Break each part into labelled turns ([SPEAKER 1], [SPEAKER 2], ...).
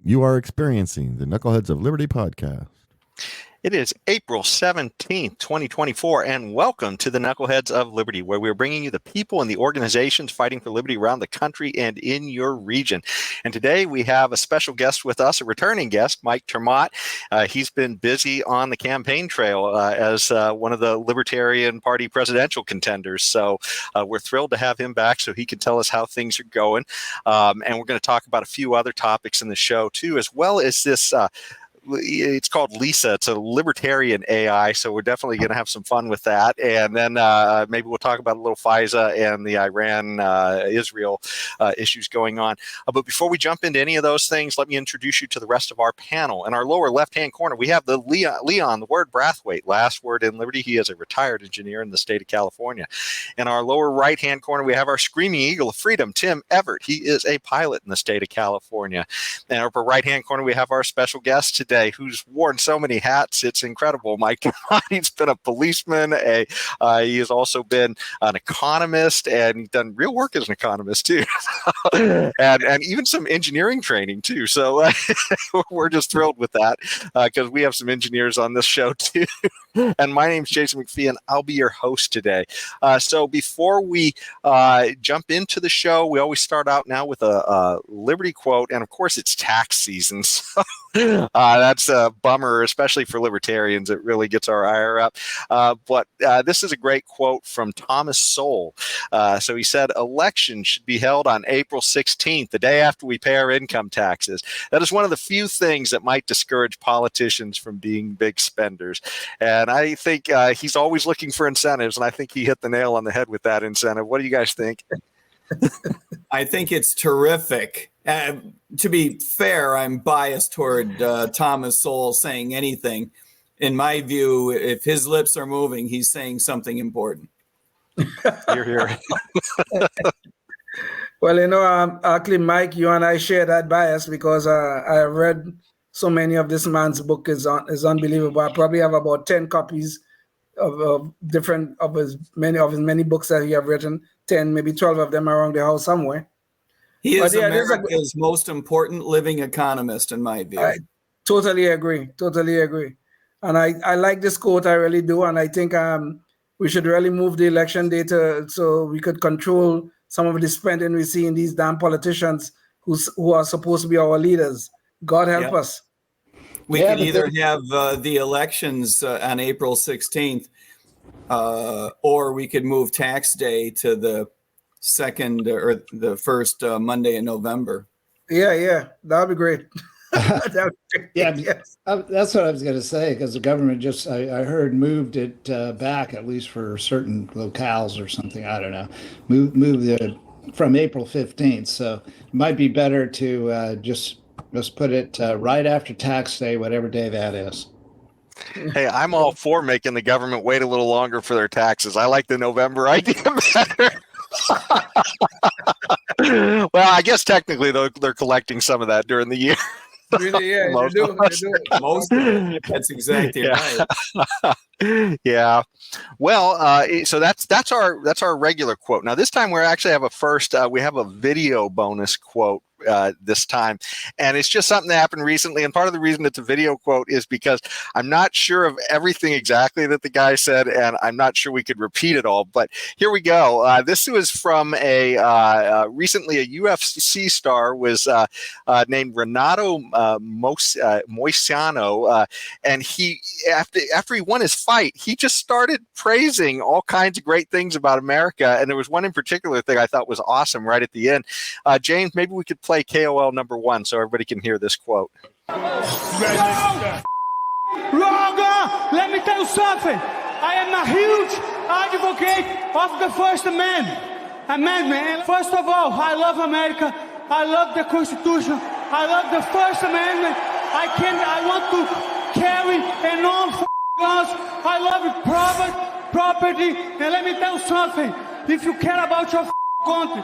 [SPEAKER 1] You are experiencing the Knuckleheads of Liberty podcast.
[SPEAKER 2] It is April 17th, 2024, and welcome to the Knuckleheads of Liberty, where we're bringing you the people and the organizations fighting for liberty around the country and in your region. And today we have a special guest with us, a returning guest, Mike Ter Maat. He's been busy on the campaign trail as one of the Libertarian Party presidential contenders. So we're thrilled to have him back so he can tell us how things are going. And we're going to talk about a few other topics in the show, too, as well as this it's called Lisa. It's a Libertarian AI, so we're definitely going to have some fun with that. And then maybe we'll talk about a little FISA and the Iran-Israel issues going on. But before we jump into any of those things, let me introduce you to the rest of our panel. In our lower left-hand corner, we have the Leon, the word Brathwaite, last word in Liberty. He is a retired engineer in the state of California. In our lower right-hand corner, we have our screaming eagle of freedom, Tim Everett. He is a pilot in the state of California. In our upper right-hand corner, we have our special guest today, who's worn so many hats, it's incredible. Mike Ter Maat, he's been a policeman, he has also been an economist, and he's done real work as an economist too, and even some engineering training too. So we're just thrilled with that because we have some engineers on this show too. And my name's Jason McPhee, and I'll be your host today. So before we jump into the show, we always start out now with a Liberty quote, and of course it's tax season, so that's a bummer, especially for libertarians. It really gets our ire up. But this is a great quote from Thomas Sowell. So he said, "Elections should be held on April 16th, the day after we pay our income taxes. That is one of the few things that might discourage politicians from being big spenders." And I think he's always looking for incentives, and I think he hit the nail on the head with that incentive. What do you guys think?
[SPEAKER 3] I think it's terrific. To be fair, I'm biased toward Thomas Sowell saying anything. In my view, if his lips are moving, he's saying something important.
[SPEAKER 2] You're here.
[SPEAKER 4] Well, actually, Mike, you and I share that bias because I read so many of this man's book is unbelievable. I probably have about 10 copies of his many books that he have written. 10, maybe 12 of them around the house somewhere.
[SPEAKER 3] He is America's most important living economist, in my view.
[SPEAKER 4] I totally agree. And I like this quote, I really do. And I think we should really move the election data so we could control some of the spending we see in these damn politicians who are supposed to be our leaders. God help us.
[SPEAKER 3] We could either have the elections on April 16th, or we could move tax day to the second or the first Monday in November.
[SPEAKER 4] Yeah, that would be great.
[SPEAKER 5] Yes. That's what I was going to say, because the government just, I heard, moved it back, at least for certain locales or something. I don't know. Move it from April 15th. So it might be better to just put it right after tax day, whatever day that is.
[SPEAKER 2] Hey, I'm all for making the government wait a little longer for their taxes. I like the November idea better. Well, I guess technically they're collecting some of that during the year.
[SPEAKER 4] Really, yeah,
[SPEAKER 3] Most of it. That's exactly right.
[SPEAKER 2] Yeah. Well, so that's our regular quote. Now this time we actually have we have a video bonus quote this time, and it's just something that happened recently. And part of the reason it's a video quote is because I'm not sure of everything exactly that the guy said, and I'm not sure we could repeat it all. But here we go. This was from recently a UFC star was named Renato Moicano, and he after he won his fight, he just started praising all kinds of great things about America. And there was one in particular thing I thought was awesome right at the end. James, maybe we could play KOL number 1 so everybody can hear this quote.
[SPEAKER 6] Roger, let me tell you something. I am a huge advocate of the First Amendment. First of all, I love America. I love the Constitution. I love the First Amendment. I want to carry and own guns. I love property. And let me tell you something. If you care about your country,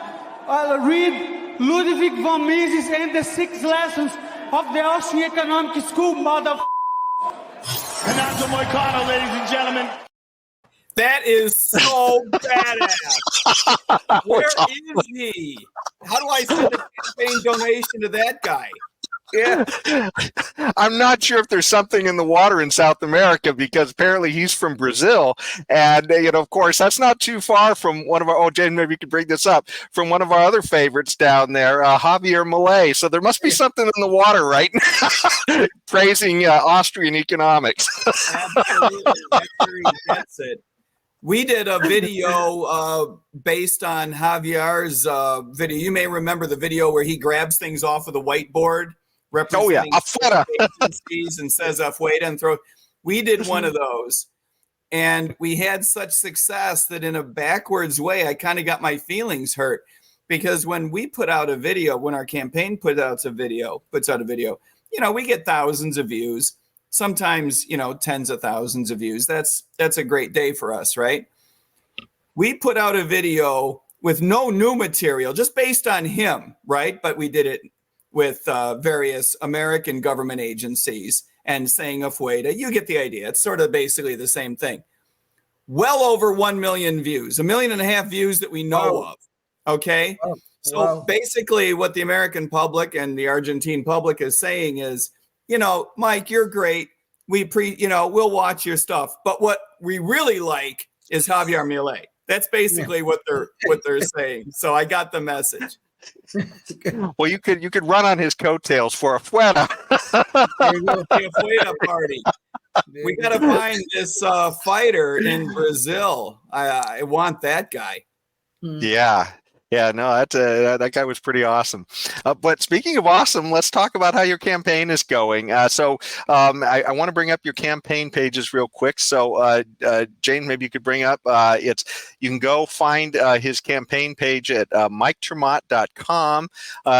[SPEAKER 6] read Ludwig von Mises and the 6 lessons of the Austrian Economic School, mother.
[SPEAKER 7] Renato Moicano, ladies and gentlemen.
[SPEAKER 3] That is so badass. Where is he? How do I send a campaign donation to that guy?
[SPEAKER 4] Yeah.
[SPEAKER 2] I'm not sure if there's something in the water in South America, because apparently he's from Brazil. And, of course, that's not too far from one of our, James, maybe you could bring this up, from one of our other favorites down there, Javier Milei. So there must be something in the water right now, praising Austrian economics.
[SPEAKER 3] Absolutely. That's it. We did a video based on Javier's video. You may remember the video where he grabs things off of the whiteboard representing agencies and says "afuera" and throw. We did one of those, and we had such success that in a backwards way, I kind of got my feelings hurt, because when we put out a video, when our campaign puts out a video, we get thousands of views. Sometimes, tens of thousands of views. That's a great day for us, right? We put out a video with no new material, just based on him, right? But we did it with various American government agencies and saying "afuera." You get the idea. It's sort of basically the same thing. Well over 1 million views, 1.5 million views that we know of. Okay. So basically what the American public and the Argentine public is saying is, Mike, you're great. We'll watch your stuff. But what we really like is Javier Milei. That's basically what they're saying. So I got the message.
[SPEAKER 2] Well, you could run on his coattails for afuera.
[SPEAKER 3] The afuera party. We got to find this fighter in Brazil. I want that guy.
[SPEAKER 2] Yeah. Yeah, no, that guy was pretty awesome. But speaking of awesome, let's talk about how your campaign is going. I want to bring up your campaign pages real quick. So, Jane, maybe you could bring up you can go find his campaign page at MikeTerMaat.com.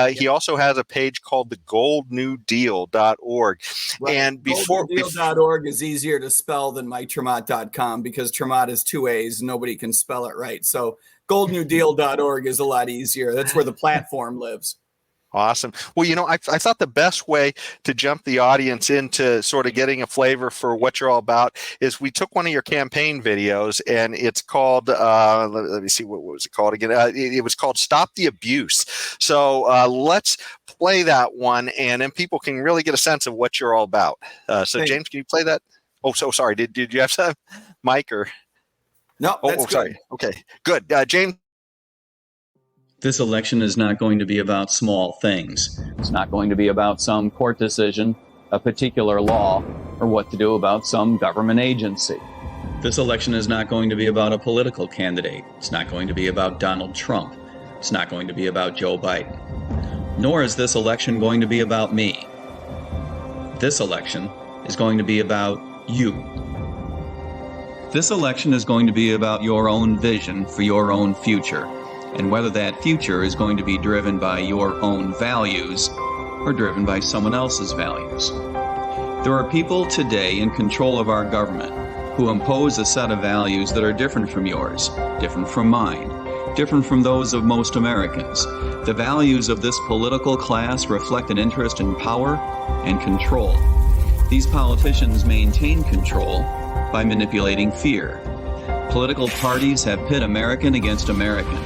[SPEAKER 2] He also has a page called the goldnewdeal.org.
[SPEAKER 3] Right.
[SPEAKER 2] And
[SPEAKER 3] goldnewdeal.org is easier to spell than MikeTerMaat.com, because Termaat is 2 A's. Nobody can spell it right. So goldnewdeal.org is a lot easier. That's where the platform lives.
[SPEAKER 2] Awesome. Well, I thought the best way to jump the audience into sort of getting a flavor for what you're all about is we took one of your campaign videos, and it's called, let me see, what was it called again? It was called Stop the Abuse. So let's play that one, and then people can really get a sense of what you're all about. James, can you play that? Oh, so sorry. Did you have some, Mike, or?
[SPEAKER 3] No, that's good.
[SPEAKER 2] Sorry. Okay, good. James?
[SPEAKER 8] This election is not going to be about small things. It's not going to be about some court decision, a particular law, or what to do about some government agency. This election is not going to be about a political candidate. It's not going to be about Donald Trump. It's not going to be about Joe Biden. Nor is this election going to be about me. This election is going to be about you. This election is going to be about your own vision for your own future, and whether that future is going to be driven by your own values or driven by someone else's values. There are people today in control of our government who impose a set of values that are different from yours, different from mine, different from those of most Americans. The values of this political class reflect an interest in power and control. These politicians maintain control by manipulating fear. Political parties have pit American against American,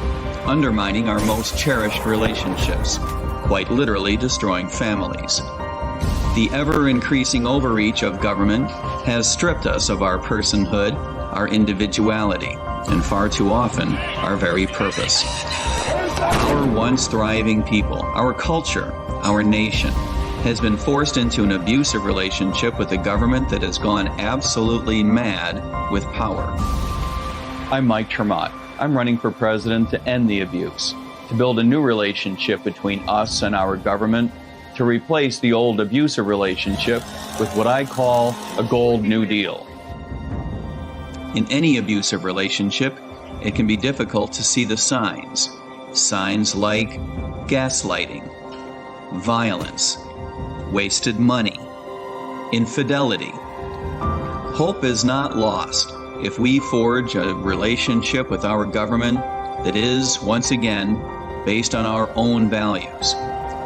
[SPEAKER 8] undermining our most cherished relationships, quite literally destroying families. The ever-increasing overreach of government has stripped us of our personhood, our individuality, and far too often, our very purpose. Our once thriving people, our culture, our nation, has been forced into an abusive relationship with a government that has gone absolutely mad with power. I'm Mike Ter Maat. I'm running for president to end the abuse, to build a new relationship between us and our government, to replace the old abusive relationship with what I call a Gold New Deal. In any abusive relationship, it can be difficult to see the signs. Signs like gaslighting, violence, wasted money, infidelity. Hope is not lost if we forge a relationship with our government that is, once again, based on our own values,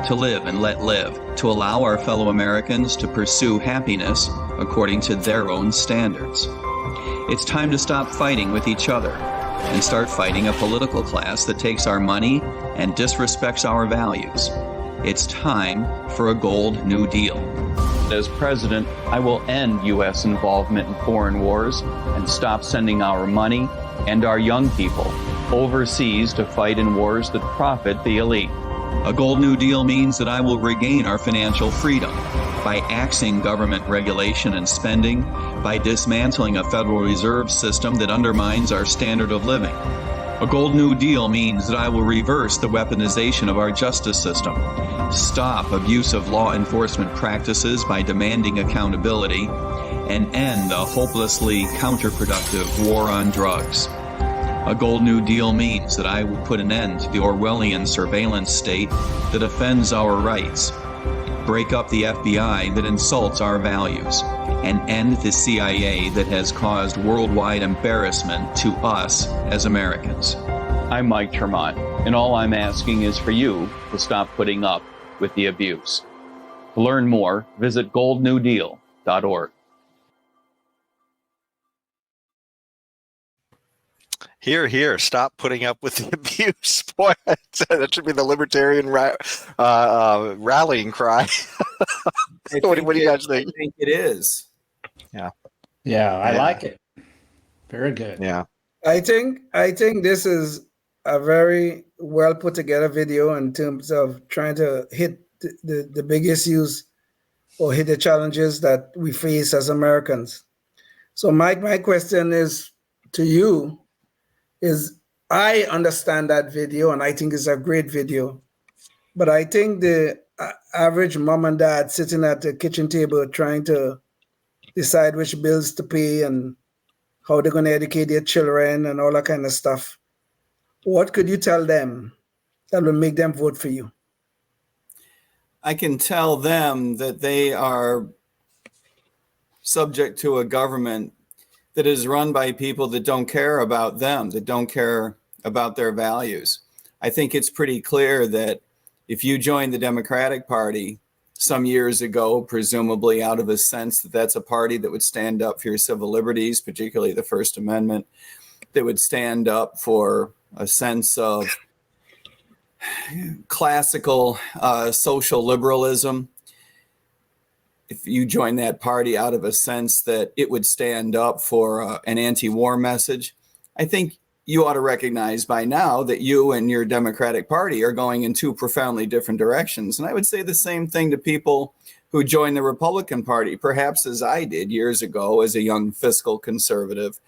[SPEAKER 8] to live and let live, to allow our fellow Americans to pursue happiness according to their own standards. It's time to stop fighting with each other and start fighting a political class that takes our money and disrespects our values. It's time for a Gold New Deal. As president, I will end U.S. involvement in foreign wars and stop sending our money and our young people overseas to fight in wars that profit the elite. A Gold New Deal means that I will regain our financial freedom by axing government regulation and spending, by dismantling a Federal Reserve system that undermines our standard of living. A Gold New Deal means that I will reverse the weaponization of our justice system, stop abusive law enforcement practices by demanding accountability, and end the hopelessly counterproductive war on drugs. A Gold New Deal means that I will put an end to the Orwellian surveillance state that offends our rights, break up the FBI that insults our values, and end the CIA that has caused worldwide embarrassment to us as Americans. I'm Mike Ter Maat, and all I'm asking is for you to stop putting up with the abuse. To learn more, visit goldnewdeal.org.
[SPEAKER 2] Here, here. Stop putting up with the abuse. Boy, that should be the Libertarian rallying cry. What do you guys think?
[SPEAKER 3] I think it is.
[SPEAKER 2] Yeah.
[SPEAKER 5] Yeah, I like it. Very good.
[SPEAKER 2] Yeah.
[SPEAKER 4] I think this is a very well put together video in terms of trying to hit the big issues or hit the challenges that we face as Americans. So Mike, my question is to you is, I understand that video and I think it's a great video, but I think the average mom and dad sitting at the kitchen table trying to decide which bills to pay and how they're going to educate their children and all that kind of stuff, what could you tell them that will make them vote for you?
[SPEAKER 3] I can tell them that they are subject to a government that is run by people that don't care about them, that don't care about their values. I think it's pretty clear that if you joined the Democratic Party some years ago, presumably out of a sense that that's a party that would stand up for your civil liberties, particularly the First Amendment, that would stand up for a sense of classical social liberalism, if you join that party out of a sense that it would stand up for an anti-war message, I think you ought to recognize by now that you and your Democratic Party are going in two profoundly different directions. And I would say the same thing to people who joined the Republican Party, perhaps as I did years ago as a young fiscal conservative.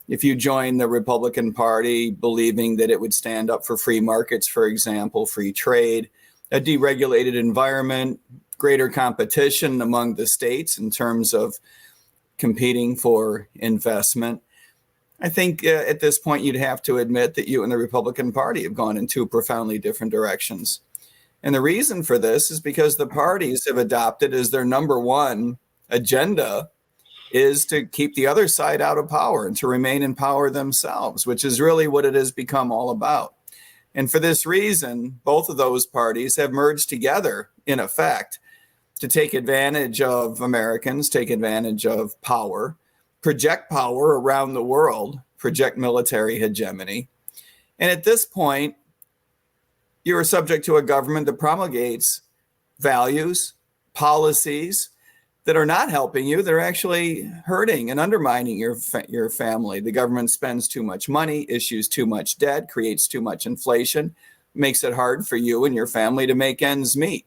[SPEAKER 3] If you join the Republican Party believing that it would stand up for free markets, for example, free trade, a deregulated environment, greater competition among the states in terms of competing for investment, I think at this point you'd have to admit that you and the Republican Party have gone in two profoundly different directions. And the reason for this is because the parties have adopted as their number one agenda is to keep the other side out of power and to remain in power themselves, which is really what it has become all about. And for this reason, both of those parties have merged together, in effect, to take advantage of Americans, take advantage of power, project power around the world, project military hegemony. And at this point, you are subject to a government that promulgates values, policies that are not helping you. They're actually hurting and undermining your family. The government spends too much money, issues too much debt, creates too much inflation, makes it hard for you and your family to make ends meet,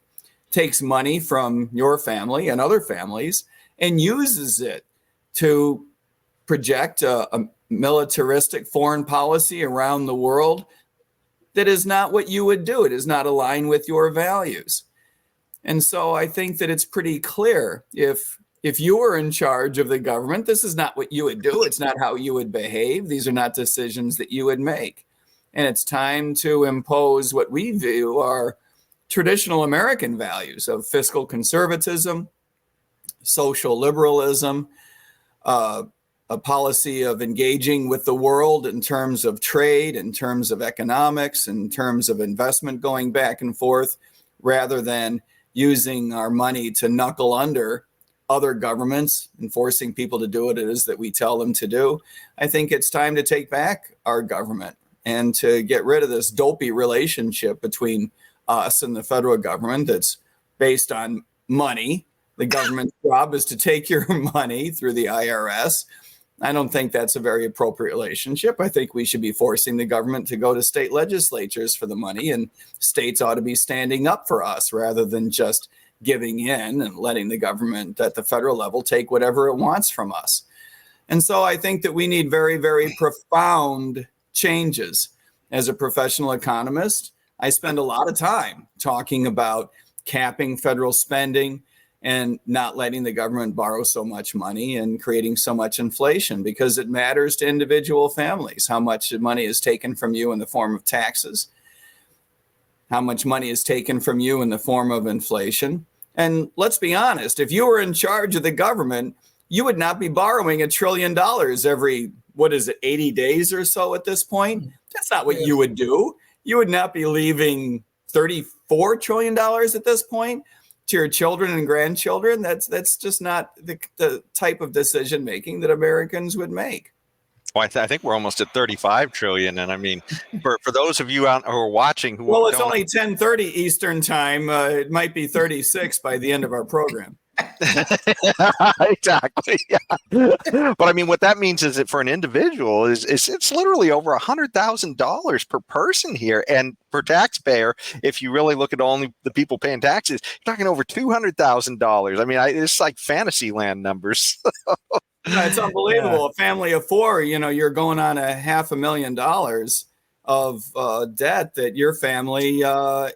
[SPEAKER 3] takes money from your family and other families and uses it to project a militaristic foreign policy around the world that is not what you would do. It is not aligned with your values. And so I think that it's pretty clear if you were in charge of the government, this is not what you would do. It's not how you would behave. These are not decisions that you would make. And it's time to impose what we view are traditional American values of fiscal conservatism, social liberalism, a policy of engaging with the world in terms of trade, in terms of economics, in terms of investment going back and forth, rather than using our money to knuckle under other governments and forcing people to do what it is that we tell them to do. I think it's time to take back our government and to get rid of this dopey relationship between us and the federal government that's based on money. The government's job is to take your money through the IRS. I don't think that's a very appropriate relationship. I think we should be forcing the government to go to state legislatures for the money, and states ought to be standing up for us rather than just giving in and letting the government at the federal level take whatever it wants from us. And so I think that we need very, very profound changes. As a professional economist, I spend a lot of time talking about capping federal spending and not letting the government borrow so much money and creating so much inflation, because it matters to individual families how much money is taken from you in the form of taxes, how much money is taken from you in the form of inflation. And let's be honest, if you were in charge of the government, you would not be borrowing $1 trillion every, 80 days or so at this point? That's not what you would do. You would not be leaving $34 trillion at this point to your children and grandchildren. That's just not the type of decision making that Americans would make.
[SPEAKER 2] Well, I think we're almost at 35 trillion. And I mean, for those of you out who are watching,
[SPEAKER 3] well, it's only 10:30 Eastern time. It might be 36 by the end of our program.
[SPEAKER 2] Exactly. Yeah. But I mean, what that means is that for an individual is it's literally over $100,000 per person here, and per taxpayer, if you really look at only the people paying taxes, you're talking over $200,000. I mean, it's like fantasy land numbers.
[SPEAKER 3] It's unbelievable. A family of four, you're going on $500,000 of debt that your family,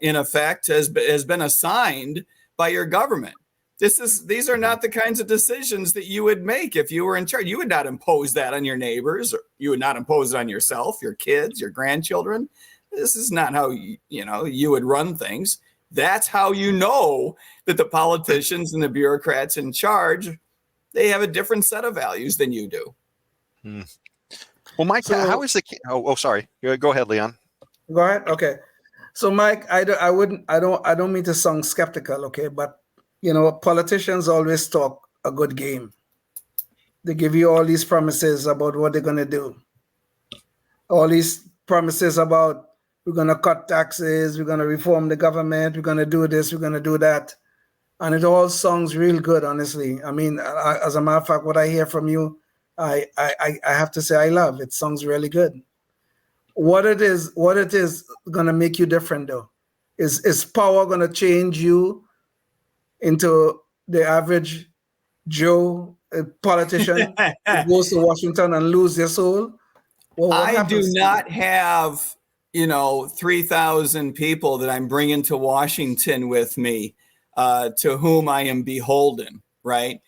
[SPEAKER 3] in effect, has been assigned by your government. These are not the kinds of decisions that you would make if you were in charge. You would not impose that on your neighbors, or you would not impose it on yourself, your kids, your grandchildren. This is not how you would run things. That's how you know that the politicians and the bureaucrats in charge, they have a different set of values than you do.
[SPEAKER 2] Well, Mike, how is the? Oh, sorry. Go ahead, Leon.
[SPEAKER 4] Go ahead. Okay. So, Mike, I don't mean to sound skeptical. Okay, but politicians always talk a good game. They give you all these promises about what they're going to do. All these promises about we're going to cut taxes, we're going to reform the government, we're going to do this, we're going to do that. And it all sounds real good, honestly. I mean, as a matter of fact, what I hear from you, I have to say I love. It sounds really good. What it is going to make you different, though? Is power going to change you into the average Joe politician who goes to Washington and lose their soul? Well,
[SPEAKER 3] I do not have, 3,000 people that I'm bringing to Washington with me to whom I am beholden, right?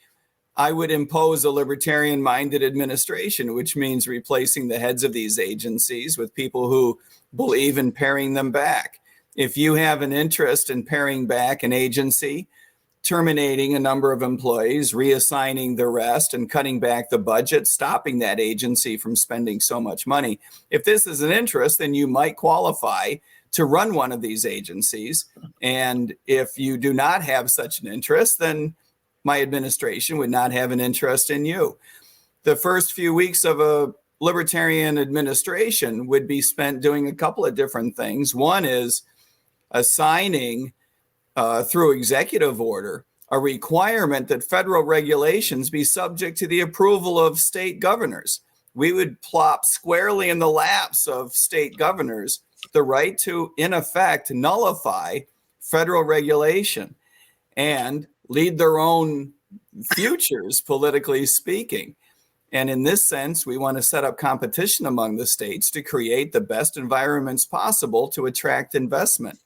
[SPEAKER 3] I would impose a libertarian-minded administration, which means replacing the heads of these agencies with people who believe in paring them back. If you have an interest in paring back an agency, terminating a number of employees, reassigning the rest, and cutting back the budget, stopping that agency from spending so much money. If this is an interest, then you might qualify to run one of these agencies. And if you do not have such an interest, then my administration would not have an interest in you. The first few weeks of a libertarian administration would be spent doing a couple of different things. One is assigning through executive order, a requirement that federal regulations be subject to the approval of state governors. We would plop squarely in the laps of state governors the right to, in effect, nullify federal regulation and lead their own futures, politically speaking. And in this sense, we want to set up competition among the states to create the best environments possible to attract investment.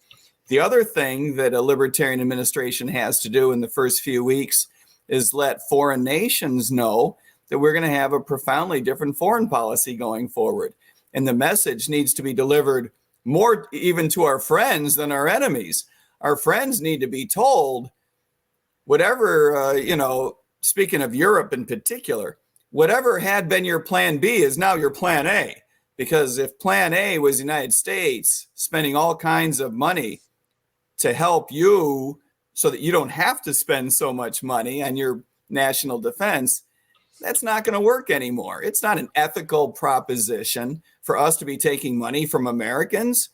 [SPEAKER 3] The other thing that a libertarian administration has to do in the first few weeks is let foreign nations know that we're going to have a profoundly different foreign policy going forward. And the message needs to be delivered more even to our friends than our enemies. Our friends need to be told whatever, speaking of Europe in particular, whatever had been your plan B is now your plan A. Because if plan A was the United States spending all kinds of money to help you so that you don't have to spend so much money on your national defense, that's not going to work anymore. It's not an ethical proposition for us to be taking money from Americans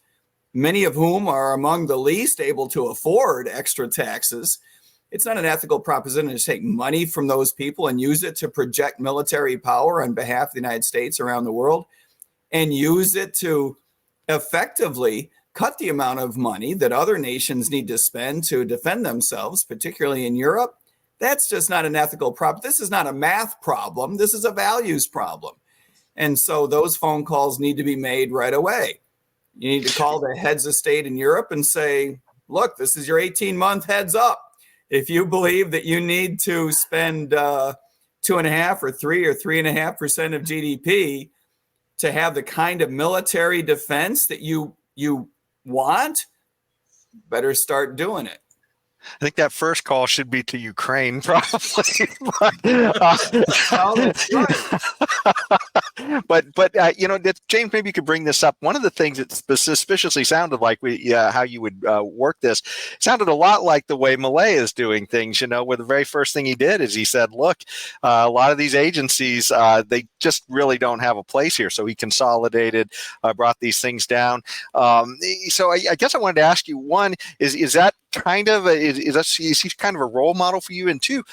[SPEAKER 3] many of whom are among the least able to afford extra taxes. It's not an ethical proposition to take money from those people and use it to project military power on behalf of the United States around the world, and use it to effectively cut the amount of money that other nations need to spend to defend themselves, particularly in Europe. That's just not an ethical problem. This is not a math problem. This is a values problem. And so those phone calls need to be made right away. You need to call the heads of state in Europe and say, look, this is your 18-month heads up. If you believe that you need to spend 2.5% or 3 or 3.5% of GDP to have the kind of military defense that you want, better start doing it.
[SPEAKER 2] I think that first call should be to Ukraine, probably. But James, maybe you could bring this up. One of the things that suspiciously sounded like how you would work this sounded a lot like the way Milei is doing things. Where the very first thing he did is he said, "Look, a lot of these agencies they just really don't have a place here." So he consolidated, brought these things down. So I guess I wanted to ask you: one, is that kind of is he kind of a role model for you? And two,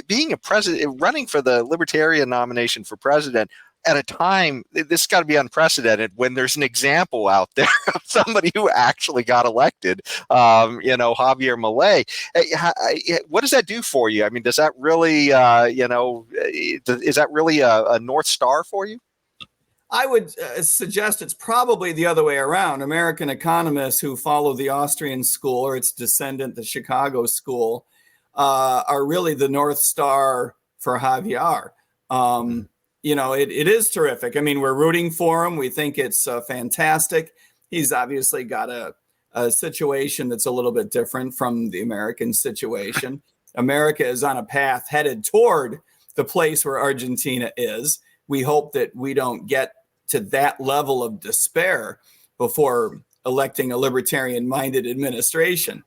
[SPEAKER 2] being a president, running for the Libertarian nomination for president at a time, this has got to be unprecedented when there's an example out there of somebody who actually got elected, Javier Milei. What does that do for you? I mean, does that really, is that really a North Star for you?
[SPEAKER 3] I would suggest it's probably the other way around. American economists who follow the Austrian school or its descendant, the Chicago school, are really the North Star for Javier. It is terrific. I mean, we're rooting for him. We think it's fantastic. He's obviously got a situation that's a little bit different from the American situation. America is on a path headed toward the place where Argentina is. We hope that we don't get to that level of despair before electing a libertarian-minded administration.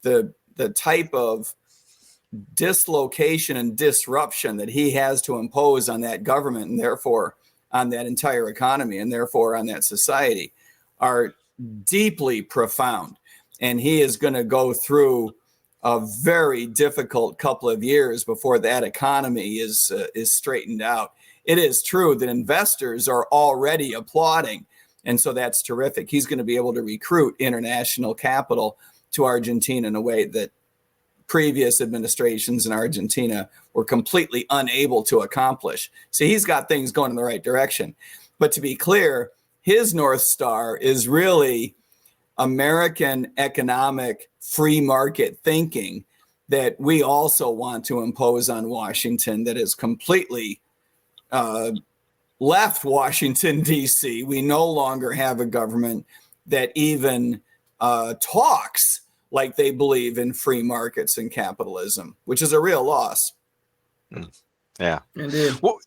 [SPEAKER 3] The type of dislocation and disruption that he has to impose on that government and therefore on that entire economy and therefore on that society are deeply profound. And he is going to go through a very difficult couple of years before that economy is straightened out. It is true that investors are already applauding, and so that's terrific. He's going to be able to recruit international capital to Argentina in a way that previous administrations in Argentina were completely unable to accomplish. So he's got things going in the right direction. But to be clear, his North Star is really American economic free market thinking that we also want to impose on Washington, that is completely left Washington, D.C. We no longer have a government that even talks like they believe in free markets and capitalism, which is a real loss.
[SPEAKER 2] Yeah.
[SPEAKER 4] Indeed.
[SPEAKER 2] Well,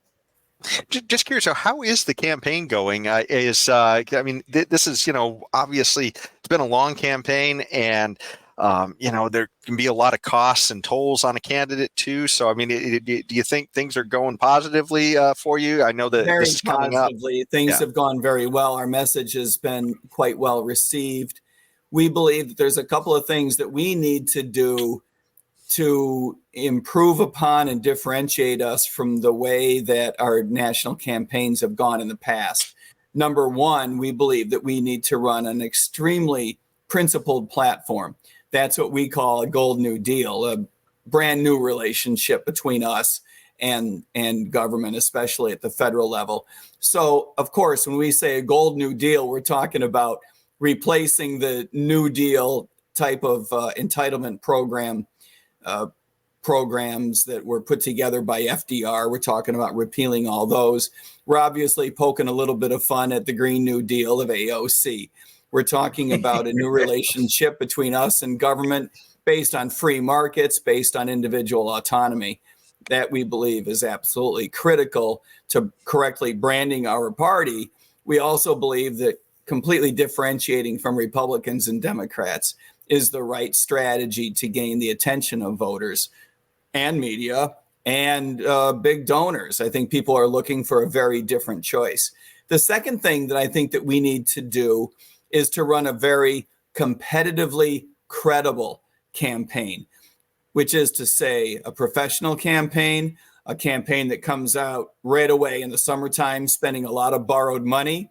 [SPEAKER 2] just curious, so how is the campaign going? This is, obviously it's been a long campaign, and there can be a lot of costs and tolls on a candidate too. So, I mean, do you think things are going positively for you? I know that
[SPEAKER 3] very
[SPEAKER 2] this is coming
[SPEAKER 3] positively. Things have gone very well. Our message has been quite well received. We believe that there's a couple of things that we need to do to improve upon and differentiate us from the way that our national campaigns have gone in the past. Number one, we believe that we need to run an extremely principled platform. That's what we call a Gold New Deal, a brand new relationship between us and government, especially at the federal level. So, of course, when we say a Gold New Deal, we're talking about replacing the New Deal type of entitlement programs that were put together by FDR. We're talking about repealing all those. We're obviously poking a little bit of fun at the Green New Deal of AOC. We're talking about a new relationship between us and government based on free markets, based on individual autonomy. That we believe is absolutely critical to correctly branding our party. We also believe that completely differentiating from Republicans and Democrats is the right strategy to gain the attention of voters and media and big donors. I think people are looking for a very different choice. The second thing that I think that we need to do is to run a very competitively credible campaign, which is to say a professional campaign, a campaign that comes out right away in the summertime, spending a lot of borrowed money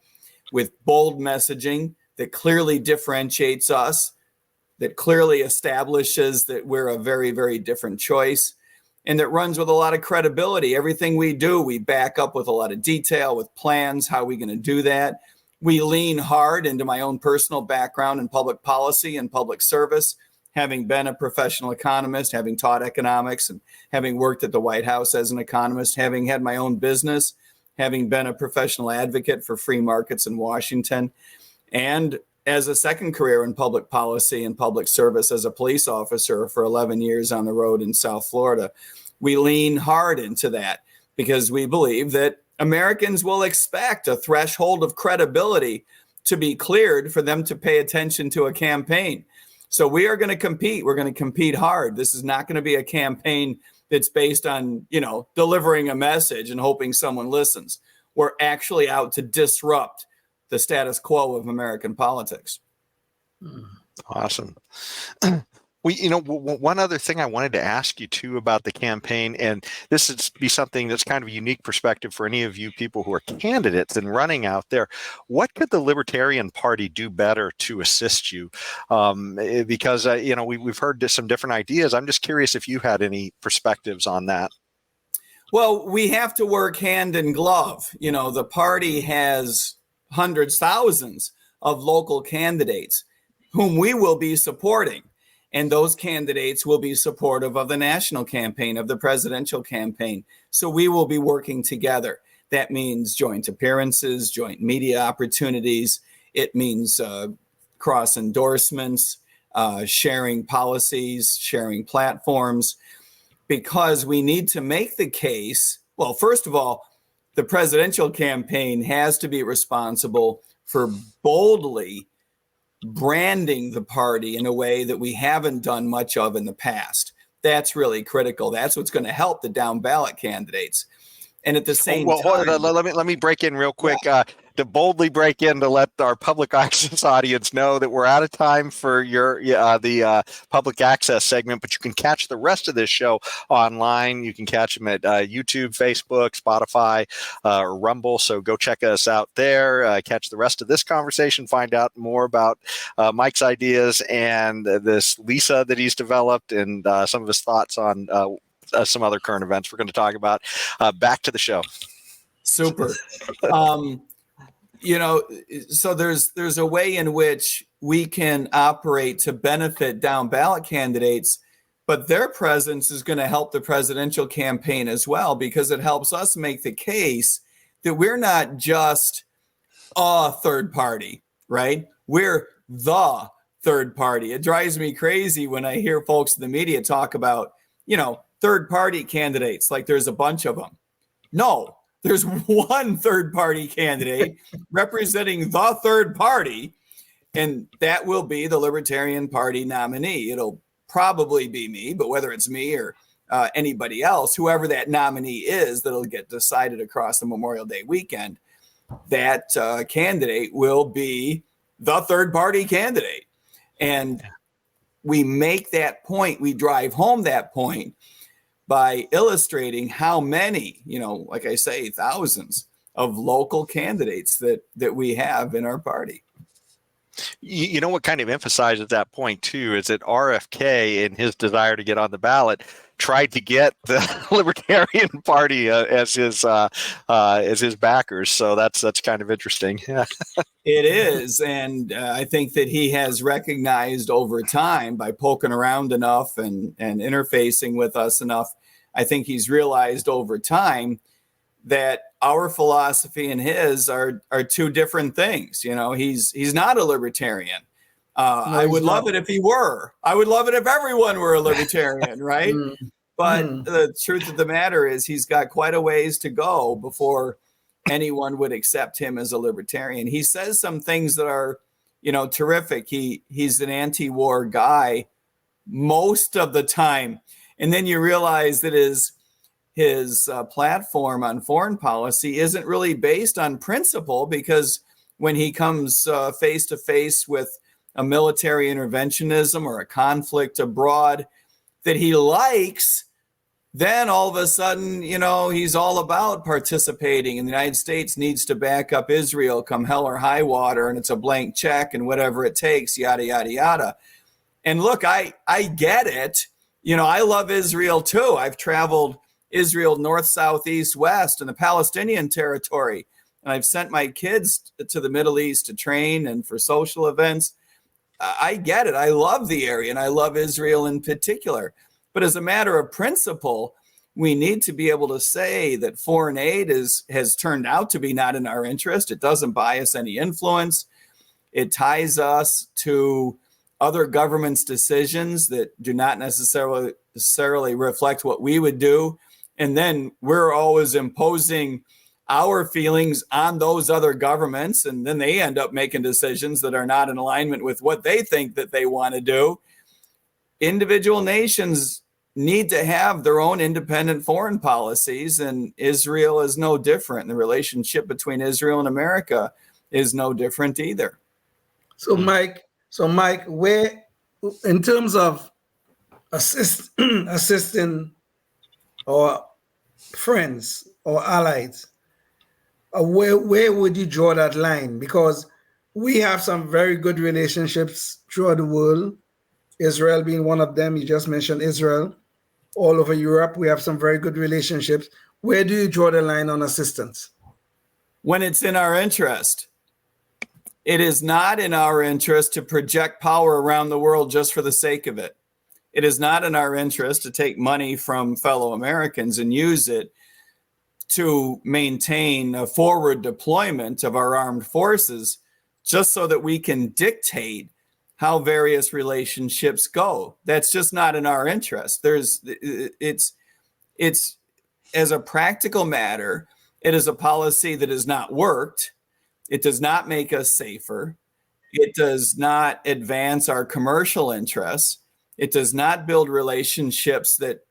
[SPEAKER 3] with bold messaging that clearly differentiates us, that clearly establishes that we're a very, very different choice, and that runs with a lot of credibility. Everything we do, we back up with a lot of detail, with plans. How are we going to do that? We lean hard into my own personal background in public policy and public service, having been a professional economist, having taught economics, and having worked at the White House as an economist, having had my own business, having been a professional advocate for free markets in Washington, and as a second career in public policy and public service as a police officer for 11 years on the road in South Florida. We lean hard into that because we believe that Americans will expect a threshold of credibility to be cleared for them to pay attention to a campaign. So we are going to compete. We're going to compete hard. This is not going to be a campaign that's based on, delivering a message and hoping someone listens. We're actually out to disrupt the status quo of American politics.
[SPEAKER 2] Awesome. One other thing I wanted to ask you too about the campaign, and this would be something that's kind of a unique perspective for any of you people who are candidates and running out there. What could the Libertarian Party do better to assist you? Because we've heard some different ideas. I'm just curious if you had any perspectives on that.
[SPEAKER 3] Well, we have to work hand in glove. The party has hundreds, thousands of local candidates whom we will be supporting. And those candidates will be supportive of the national campaign, of the presidential campaign. So we will be working together. That means joint appearances, joint media opportunities. It means cross endorsements, sharing policies, sharing platforms, because we need to make the case. Well, first of all, the presidential campaign has to be responsible for boldly branding the party in a way that we haven't done much of in the past. That's really critical. That's what's going to help the down ballot candidates. And at the same time,
[SPEAKER 2] let me break in real quick. To boldly break in to let our public access audience know that we're out of time for the public access segment, but you can catch the rest of this show online. You can catch them at YouTube, Facebook, Spotify, or Rumble. So go check us out there. Catch the rest of this conversation. Find out more about Mike's ideas and this Lisa that he's developed, and some of his thoughts on some other current events we're going to talk about. Back to the show.
[SPEAKER 3] Super. So there's a way in which we can operate to benefit down ballot candidates, but their presence is going to help the presidential campaign as well, because it helps us make the case that we're not just a third party, right? We're the third party. It drives me crazy when I hear folks in the media talk about, third party candidates, like there's a bunch of them. No. There's one third party candidate representing the third party, and that will be the Libertarian Party nominee. It'll probably be me, but whether it's me or anybody else, whoever that nominee is, that'll get decided across the Memorial Day weekend, that candidate will be the third party candidate. And we make that point, we drive home that point by illustrating how many, like I say, thousands of local candidates that we have in our party.
[SPEAKER 2] What kind of emphasizes that point too is that RFK, in his desire to get on the ballot, tried to get the Libertarian Party as his backers. So that's kind of interesting. Yeah.
[SPEAKER 3] It is, and I think that he has recognized over time, by poking around enough and interfacing with us enough, I think he's realized over time that our philosophy and his are two different things. He's not a libertarian. I would love it if he were. I would love it if everyone were a libertarian, right? But the truth of the matter is he's got quite a ways to go before anyone would accept him as a libertarian. He says some things that are, terrific. He's an anti-war guy most of the time. And then you realize that his platform on foreign policy isn't really based on principle, because when he comes face to face with a military interventionism or a conflict abroad that he likes, then all of a sudden, he's all about participating, and the United States needs to back up Israel come hell or high water, and it's a blank check and whatever it takes, yada, yada, yada. And look, I get it. I love Israel too. I've traveled Israel north, south, east, west, and the Palestinian territory. And I've sent my kids to the Middle East to train and for social events. I get it. I love the area, and I love Israel in particular. But as a matter of principle, we need to be able to say that foreign aid has turned out to be not in our interest. It doesn't buy us any influence. It ties us to other governments' decisions that do not necessarily reflect what we would do. And then we're always imposing our feelings on those other governments. And then they end up making decisions that are not in alignment with what they think that they want to do. Individual nations need to have their own independent foreign policies, and Israel is no different. The relationship between Israel and America is no different either.
[SPEAKER 4] So Mike, where, in terms of assisting our friends or allies, where would you draw that line? Because we have some very good relationships throughout the world, Israel being one of them. You just mentioned Israel. All over Europe, we have some very good relationships. Where do you draw the line on assistance?
[SPEAKER 3] When it's in our interest. It is not in our interest to project power around the world just for the sake of it. It is not in our interest to take money from fellow Americans and use it to maintain a forward deployment of our armed forces just so that we can dictate how various relationships go. That's just not in our interest. It's as a practical matter, it is a policy that has not worked. It does not make us safer. It does not advance our commercial interests. It does not build relationships that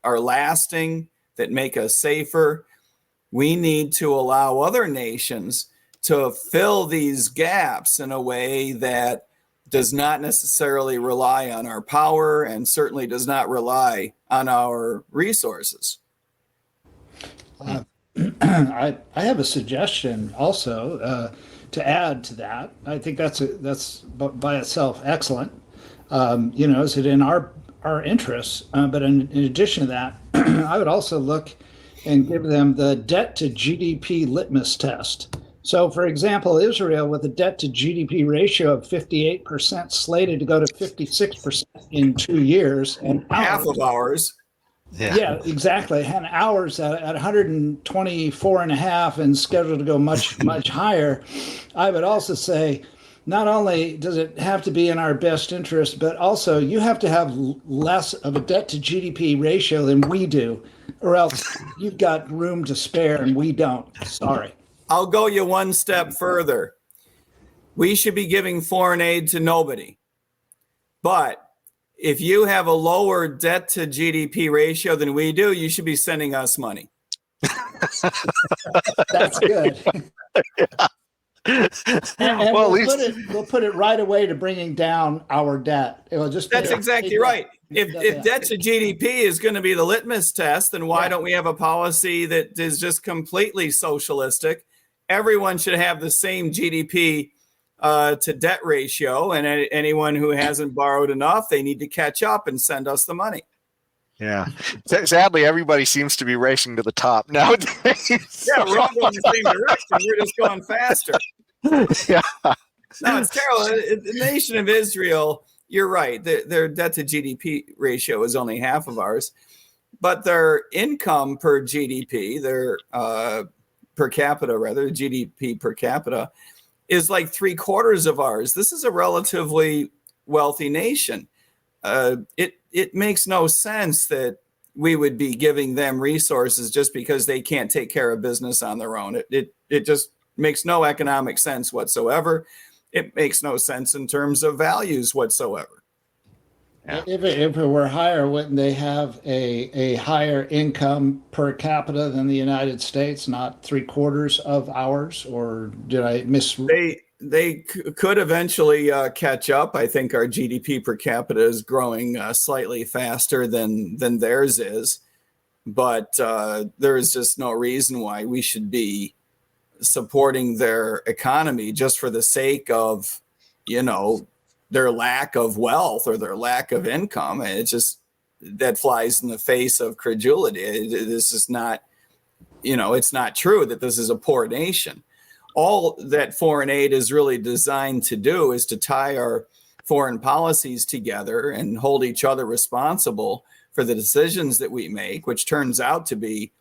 [SPEAKER 3] are lasting, that make us safer. We need to allow other nations to fill these gaps in a way that does not necessarily rely on our power and certainly does not rely on our resources.
[SPEAKER 5] I have a suggestion also to add to that. I think that's by itself excellent. Is it in our interests? But in addition to that, I would also look and give them the debt to GDP litmus test. So, for example, Israel, with a debt to GDP ratio of 58%, slated to go to 56% in 2 years, and
[SPEAKER 3] half of ours.
[SPEAKER 5] Yeah, exactly. And ours at 124.5 and scheduled to go much, much higher. I would also say, not only does it have to be in our best interest, but also you have to have less of a debt to GDP ratio than we do, or else you've got room to spare and we don't. Sorry.
[SPEAKER 3] I'll go you one step further. We should be giving foreign aid to nobody. But if you have a lower debt to GDP ratio than we do, you should be sending us money.
[SPEAKER 5] That's good. And
[SPEAKER 2] well,
[SPEAKER 5] we'll put it right away to bringing down our debt. It will just
[SPEAKER 3] That's exactly right. If debt to GDP is going to be the litmus test, then why don't we have a policy that is just completely socialistic? Everyone should have the same GDP to debt ratio, and anyone who hasn't borrowed enough, they need to catch up and send us the money.
[SPEAKER 2] Yeah. Sadly, everybody seems to be racing to the top nowadays.
[SPEAKER 3] Yeah, we're all going the same direction. We're just going faster.
[SPEAKER 2] Yeah.
[SPEAKER 3] No, it's terrible. The nation of Israel, you're right. Their debt to GDP ratio is only half of ours, but their income per GDP, their per capita, rather, GDP per capita, is like 3/4 of ours. This is a relatively wealthy nation. It makes no sense that we would be giving them resources just because they can't take care of business on their own. It just makes no economic sense whatsoever. It makes no sense in terms of values whatsoever.
[SPEAKER 2] Yeah.
[SPEAKER 5] If it were higher, wouldn't they have a higher income per capita than the United States, not 3/4 of ours? Or did I miss?
[SPEAKER 3] They could eventually catch up. I think our GDP per capita is growing slightly faster than theirs is, but there is just no reason why we should be supporting their economy just for the sake of, their lack of wealth or their lack of income. And it's just, that flies in the face of credulity. This is not, it's not true that this is a poor nation. All that foreign aid is really designed to do is to tie our foreign policies together and hold each other responsible for the decisions that we make, which turns out to be,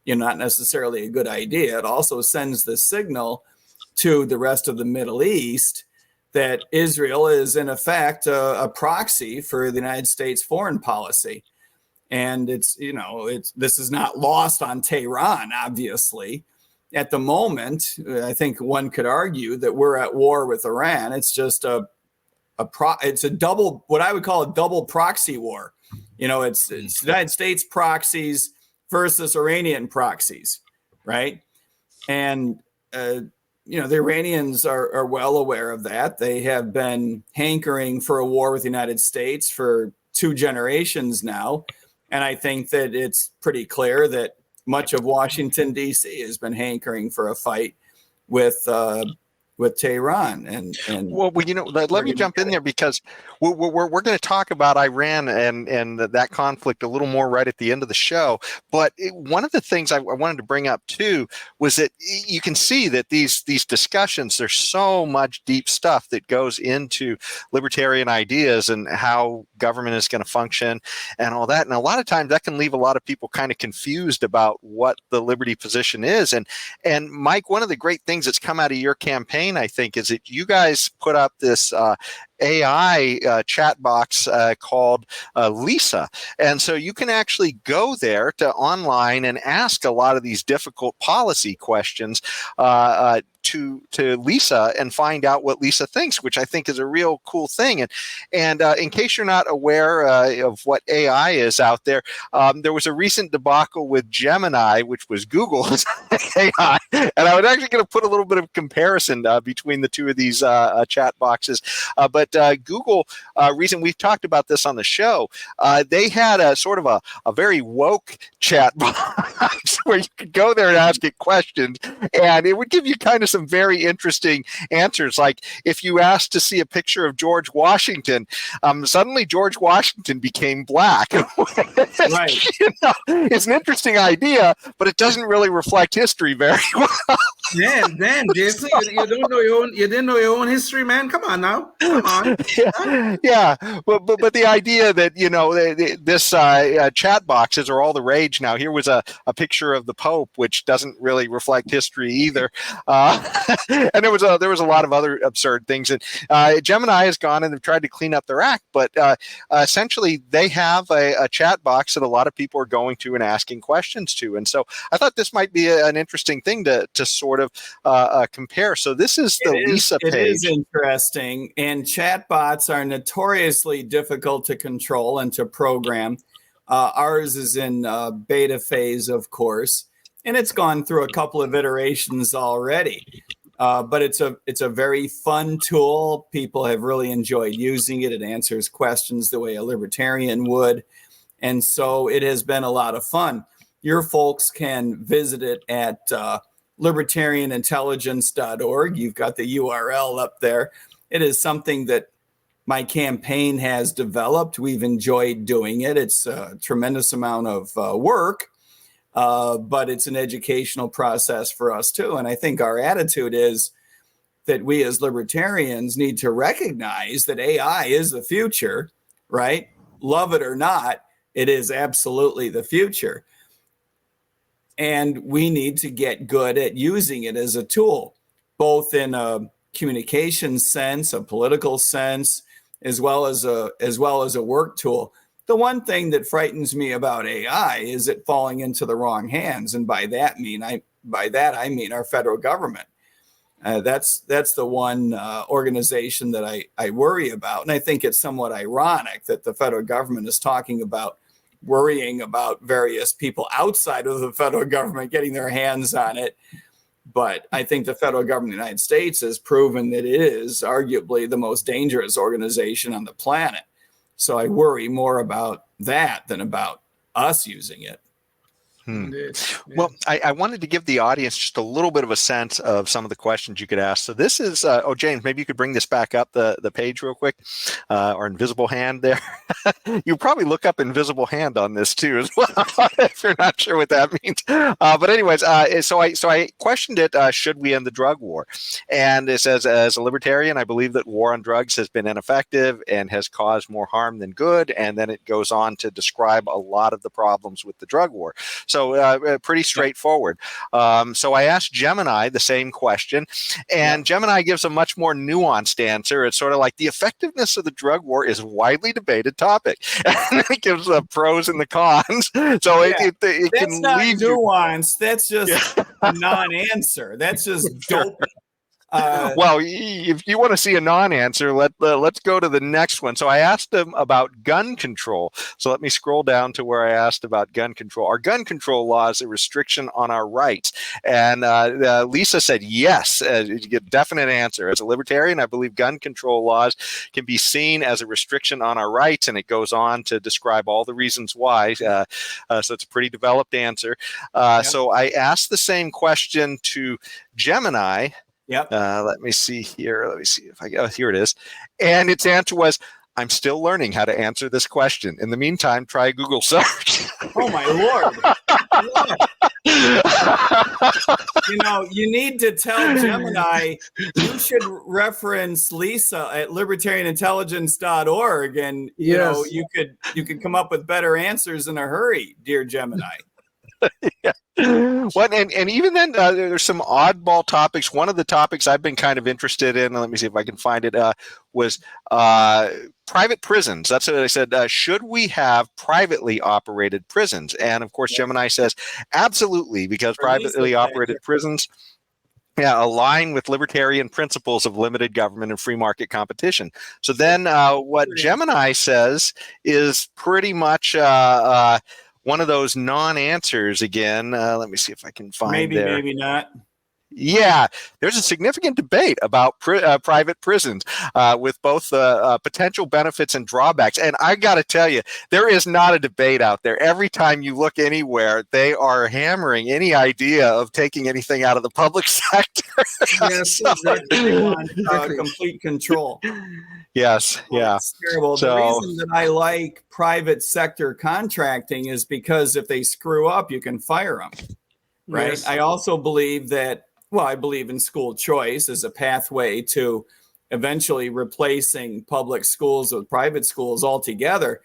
[SPEAKER 3] not necessarily a good idea. It also sends the signal to the rest of the Middle East that Israel is in effect a proxy for the United States foreign policy. And this is not lost on Tehran, obviously. At the moment, I think one could argue that we're at war with Iran. It's just it's a double, what I would call a double proxy war. It's United States proxies versus Iranian proxies, right? And the Iranians are well aware of that. They have been hankering for a war with the United States for 2 generations now. And I think that it's pretty clear that much of Washington, D.C. has been hankering for a fight with Tehran. And
[SPEAKER 2] well, let me jump in there, because we're going to talk about Iran and that conflict a little more right at the end of the show. But one of the things I wanted to bring up too was that you can see that these discussions, there's so much deep stuff that goes into libertarian ideas and how government is going to function and all that. And a lot of times that can leave a lot of people kind of confused about what the liberty position is. And Mike, one of the great things that's come out of your campaign, I think, is that you guys put up this AI chat box called Lisa. And so you can actually go there to online and ask a lot of these difficult policy questions to Lisa and find out what Lisa thinks, which I think is a real cool thing. And in case you're not aware of what AI is out there, there was a recent debacle with Gemini, which was Google's AI. And I was actually going to put a little bit of comparison between the two of these chat boxes. But Google, we've talked about this on the show, they had a sort of a very woke chat box where you could go there and ask it questions, and it would give you kind of some very interesting answers. Like if you asked to see a picture of George Washington, suddenly George Washington became black.
[SPEAKER 3] Right.
[SPEAKER 2] It's an interesting idea, but it doesn't really reflect history very well.
[SPEAKER 4] Man, Jason, you didn't know your own history, man. Come on now, come on.
[SPEAKER 2] Yeah. But the idea that this chat boxes are all the rage now. Here was a picture of the Pope, which doesn't really reflect history either, and there was a lot of other absurd things. And Gemini has gone and they've tried to clean up their act, but essentially they have a chat box that a lot of people are going to and asking questions to. And so I thought this might be an interesting thing to sort of compare. So this is the Lisa page.
[SPEAKER 3] It is interesting, and chatbots are notoriously difficult to control and to program. Ours is in beta phase, of course, and it's gone through a couple of iterations already. But it's a very fun tool. People have really enjoyed using it. It answers questions the way a libertarian would. And so it has been a lot of fun. Your folks can visit it at libertarianintelligence.org. You've got the URL up there. It is something that my campaign has developed. We've enjoyed doing it. It's a tremendous amount of work, but it's an educational process for us too. And I think our attitude is that we as libertarians need to recognize that AI is the future, right? Love it or not, it is absolutely the future. And we need to get good at using it as a tool, both in a communication sense, a political sense, as well as a work tool. The one thing that frightens me about AI is it falling into the wrong hands, and by that I mean our federal government. That's the one organization that I worry about. And I think it's somewhat ironic that the federal government is talking about worrying about various people outside of the federal government getting their hands on it. But I think the federal government of the United States has proven that it is arguably the most dangerous organization on the planet. So I worry more about that than about us using it.
[SPEAKER 2] Well, I wanted to give the audience just a little bit of a sense of some of the questions you could ask. So this is, James, maybe you could bring this back up the page real quick, or invisible hand there. You probably look up invisible hand on this too as well, if you're not sure what that means. But anyways, so I questioned it, should we end the drug war? And it says, as a libertarian, I believe that war on drugs has been ineffective and has caused more harm than good. And then it goes on to describe a lot of the problems with the drug war. So pretty straightforward. So I asked Gemini the same question, and Gemini gives a much more nuanced answer. It's sort of like the effectiveness of the drug war is a widely debated topic. And it gives the pros and the cons. So it
[SPEAKER 3] that's
[SPEAKER 2] can
[SPEAKER 3] not
[SPEAKER 2] leave
[SPEAKER 3] nuanced. That's just a non-answer. That's just dope.
[SPEAKER 2] Well, if you want to see a non-answer, let's go to the next one. So I asked him about gun control. So let me scroll down to where I asked about gun control. Are gun control laws a restriction on our rights? And Lisa said yes. You get a definite answer. As a libertarian, I believe gun control laws can be seen as a restriction on our rights, and it goes on to describe all the reasons why. So it's a pretty developed answer. So I asked the same question to Gemini.
[SPEAKER 3] Yep.
[SPEAKER 2] Let me see here. Let me see if I go. Here it is. And its answer was, I'm still learning how to answer this question. In the meantime, try Google search.
[SPEAKER 3] Oh, my Lord. You need to tell Gemini you should reference Lisa at libertarianintelligence.org, and you could come up with better answers in a hurry, dear Gemini.
[SPEAKER 2] Yeah. Well, and even then, there's some oddball topics. One of the topics I've been kind of interested in, let me see if I can find it, was private prisons. That's what I said. Should we have privately operated prisons? And of course, Gemini says absolutely, because privately operated prisons align with libertarian principles of limited government and free market competition. So then what Gemini says is pretty much one of those non-answers again. Let me see if I can find
[SPEAKER 3] maybe not.
[SPEAKER 2] Yeah, there's a significant debate about private prisons with both potential benefits and drawbacks. And I got to tell you, there is not a debate out there. Every time you look anywhere, they are hammering any idea of taking anything out of the public sector.
[SPEAKER 3] Yes, exactly. Complete control.
[SPEAKER 2] Yes, yeah.
[SPEAKER 3] It's terrible. The reason that I like private sector contracting is because if they screw up, you can fire them. Right. Yes. I also believe that, I believe in school choice as a pathway to eventually replacing public schools with private schools altogether.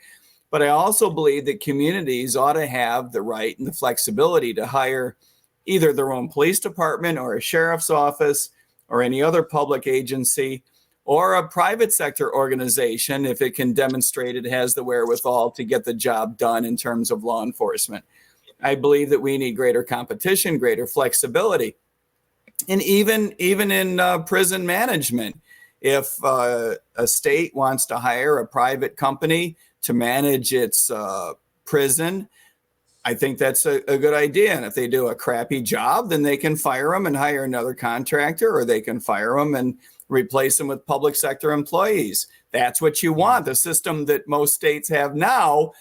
[SPEAKER 3] But I also believe that communities ought to have the right and the flexibility to hire either their own police department or a sheriff's office or any other public agency or a private sector organization if it can demonstrate it has the wherewithal to get the job done in terms of law enforcement. I believe that we need greater competition, greater flexibility. And even in prison management, if a state wants to hire a private company to manage its prison, I think that's a good idea. And if they do a crappy job, then they can fire them and hire another contractor, or they can fire them and replace them with public sector employees. That's what you want. The system that most states have now,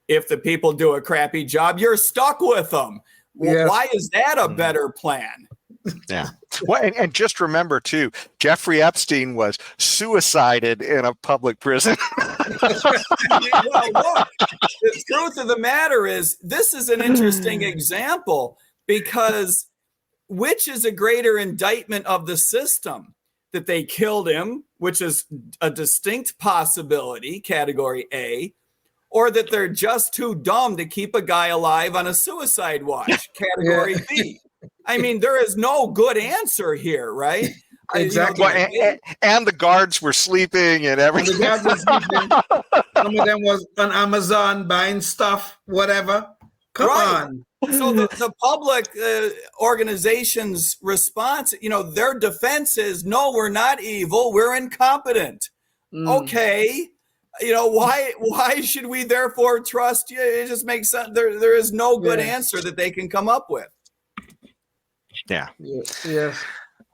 [SPEAKER 3] if the people do a crappy job, you're stuck with them. Yes. Why is that a better plan?
[SPEAKER 2] Yeah. Well, and just remember, too, Jeffrey Epstein was suicided in a public prison.
[SPEAKER 3] Well, look, the truth of the matter is, this is an interesting example, because which is a greater indictment of the system? That they killed him, which is a distinct possibility, category A, or that they're just too dumb to keep a guy alive on a suicide watch, category B. I mean, there is no good answer here, right?
[SPEAKER 4] Exactly.
[SPEAKER 2] And the guards were sleeping and everything.
[SPEAKER 4] The guards were sleeping. Some of them was on Amazon buying stuff, whatever. Come
[SPEAKER 3] Right.
[SPEAKER 4] on.
[SPEAKER 3] So the public organization's response, their defense is, no, we're not evil. We're incompetent. Okay. Why should we therefore trust you? It just makes sense. There is no good answer that they can come up with.
[SPEAKER 2] Yeah.
[SPEAKER 4] Yes.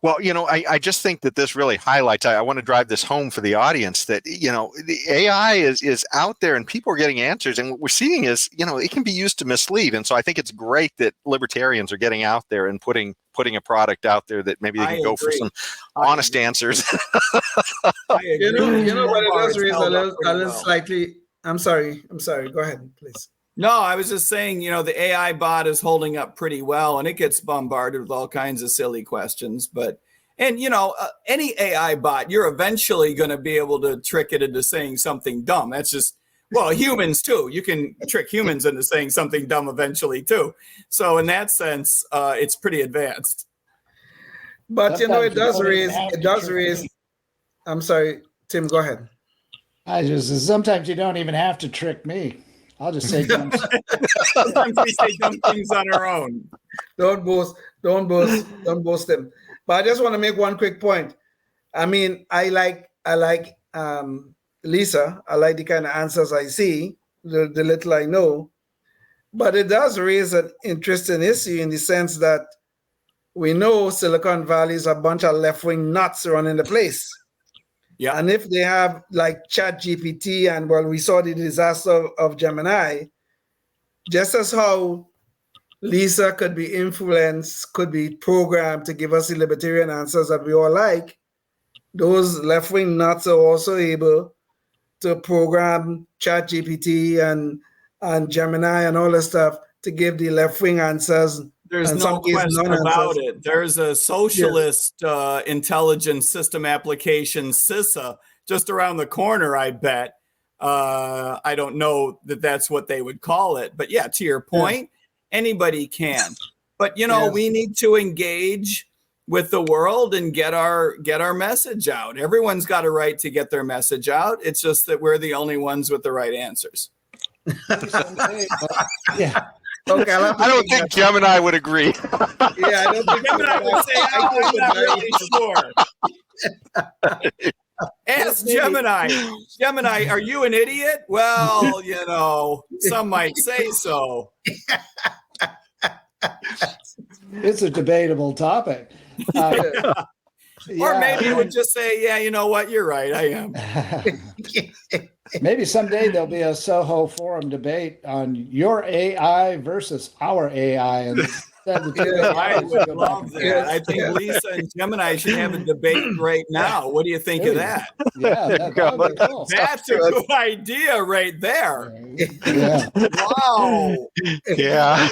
[SPEAKER 2] Well, I just think that this really highlights, I want to drive this home for the audience that, the AI is out there and people are getting answers. And what we're seeing is, it can be used to mislead. And so I think it's great that libertarians are getting out there and putting a product out there that maybe they can go for some honest answers.
[SPEAKER 4] You know what it does raise a little slightly. I'm sorry. Go ahead, please.
[SPEAKER 3] No, I was just saying, the AI bot is holding up pretty well, and it gets bombarded with all kinds of silly questions. Any AI bot, you're eventually going to be able to trick it into saying something dumb. That's just, humans too. You can trick humans into saying something dumb eventually too. So in that sense, it's pretty advanced.
[SPEAKER 4] But it does raise. I'm sorry, Tim. Go ahead.
[SPEAKER 5] Sometimes you don't even have to trick me. I'll just say dumb.
[SPEAKER 3] Sometimes we say dumb things on our own.
[SPEAKER 4] Don't boast them. But I just want to make one quick point. I mean, I like Lisa. I like the kind of answers I see, the little I know. But it does raise an interesting issue in the sense that we know Silicon Valley is a bunch of left-wing nuts running the place. Yeah. And if they have like ChatGPT and we saw the disaster of Gemini, just as how Lisa could be influenced, could be programmed to give us the libertarian answers that we all like, those left-wing nuts are also able to program ChatGPT and Gemini and all that stuff to give the left-wing answers.
[SPEAKER 3] There's no question about it. There's a socialist intelligence system application, CISA, just around the corner, I bet. I don't know that that's what they would call it. But yeah, to your point, anybody can. But, we need to engage with the world and get our message out. Everyone's got a right to get their message out. It's just that we're the only ones with the right answers.
[SPEAKER 5] Yeah.
[SPEAKER 4] Okay,
[SPEAKER 2] I don't think Gemini would agree.
[SPEAKER 4] Yeah, I don't think
[SPEAKER 3] Gemini would say, I'm not really sure. Ask Gemini. Gemini, are you an idiot? Well, some might say so.
[SPEAKER 5] It's a debatable topic.
[SPEAKER 3] Or maybe it would just say, yeah, you know what? You're right. I am.
[SPEAKER 5] Maybe someday there'll be a Soho forum debate on your AI versus our AI. And
[SPEAKER 3] I would love that. I think Lisa and Gemini should have a debate right now. What do you think of that?
[SPEAKER 5] Yeah, that'd be cool.
[SPEAKER 3] That's a good idea right there.
[SPEAKER 5] Yeah.
[SPEAKER 3] Wow.
[SPEAKER 2] Yeah.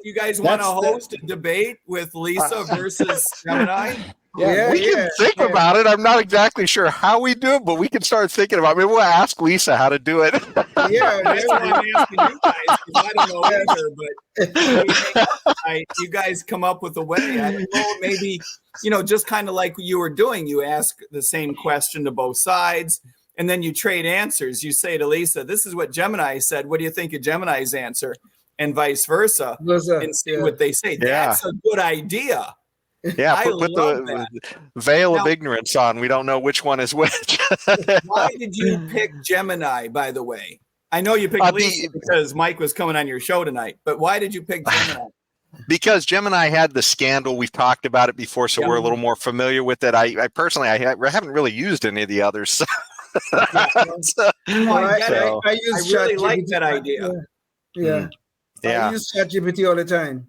[SPEAKER 3] You guys want to host a debate with Lisa versus Gemini?
[SPEAKER 5] Yeah,
[SPEAKER 2] we can think about it. I'm not exactly sure how we do it, but we can start thinking about it. Maybe we'll ask Lisa how to do it.
[SPEAKER 3] Yeah, that's what I'm asking you guys, because I don't know either, but you guys come up with a way. I don't know, maybe, just kind of like you were doing, you ask the same question to both sides, and then you trade answers. You say to Lisa, this is what Gemini said. What do you think of Gemini's answer? And vice versa, and see what they say. That's a good idea.
[SPEAKER 2] Yeah, put the veil of ignorance on. We don't know which one is which.
[SPEAKER 3] Why did you pick Gemini, by the way? I know you picked Lisa because Mike was coming on your show tonight, but why did you pick Gemini?
[SPEAKER 2] Because Gemini had the scandal. We've talked about it before, so we're a little more familiar with it. I personally, I haven't really used any of the others. So.
[SPEAKER 3] I really like that idea.
[SPEAKER 4] I use ChatGPT all the time.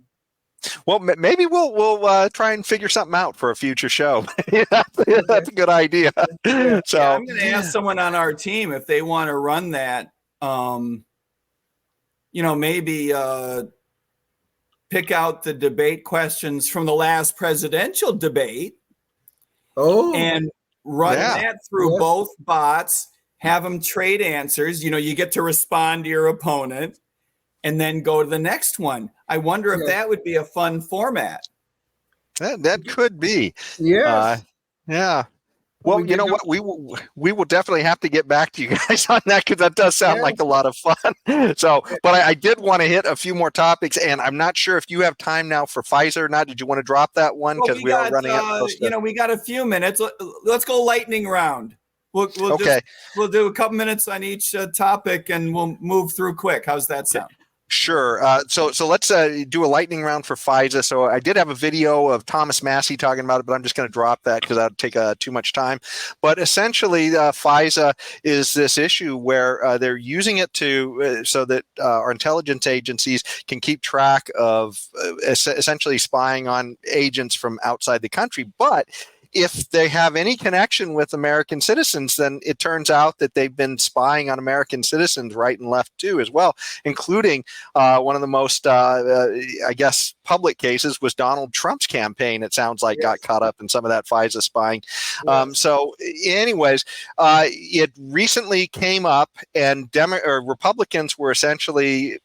[SPEAKER 2] Well, maybe we'll try and figure something out for a future show. That's a good idea. So
[SPEAKER 3] I'm going to ask someone on our team if they want to run that. Maybe pick out the debate questions from the last presidential debate. And run that through both bots. Have them trade answers. You get to respond to your opponent. And then go to the next one. I wonder if that would be a fun format.
[SPEAKER 2] That could be.
[SPEAKER 4] Yeah.
[SPEAKER 2] Yeah. Well, you know what? We will definitely have to get back to you guys on that, because that does sound like a lot of fun. So, but I did want to hit a few more topics, and I'm not sure if you have time now for Pfizer or not. Did you want to drop that one? Because we are running out.
[SPEAKER 3] We got a few minutes. Let's go lightning round. We'll do a couple minutes on each topic, and we'll move through quick. How's that sound?
[SPEAKER 2] Sure. So let's do a lightning round for FISA. So I did have a video of Thomas Massey talking about it, but I'm just going to drop that because that would take too much time. But essentially, FISA is this issue where they're using it to so that our intelligence agencies can keep track of essentially spying on agents from outside the country. But if they have any connection with American citizens, then it turns out that they've been spying on American citizens right and left too, as well, including one of the most, I guess, public cases was Donald Trump's campaign. It sounds like got caught up in some of that FISA spying. So anyways, it recently came up, and Republicans were essentially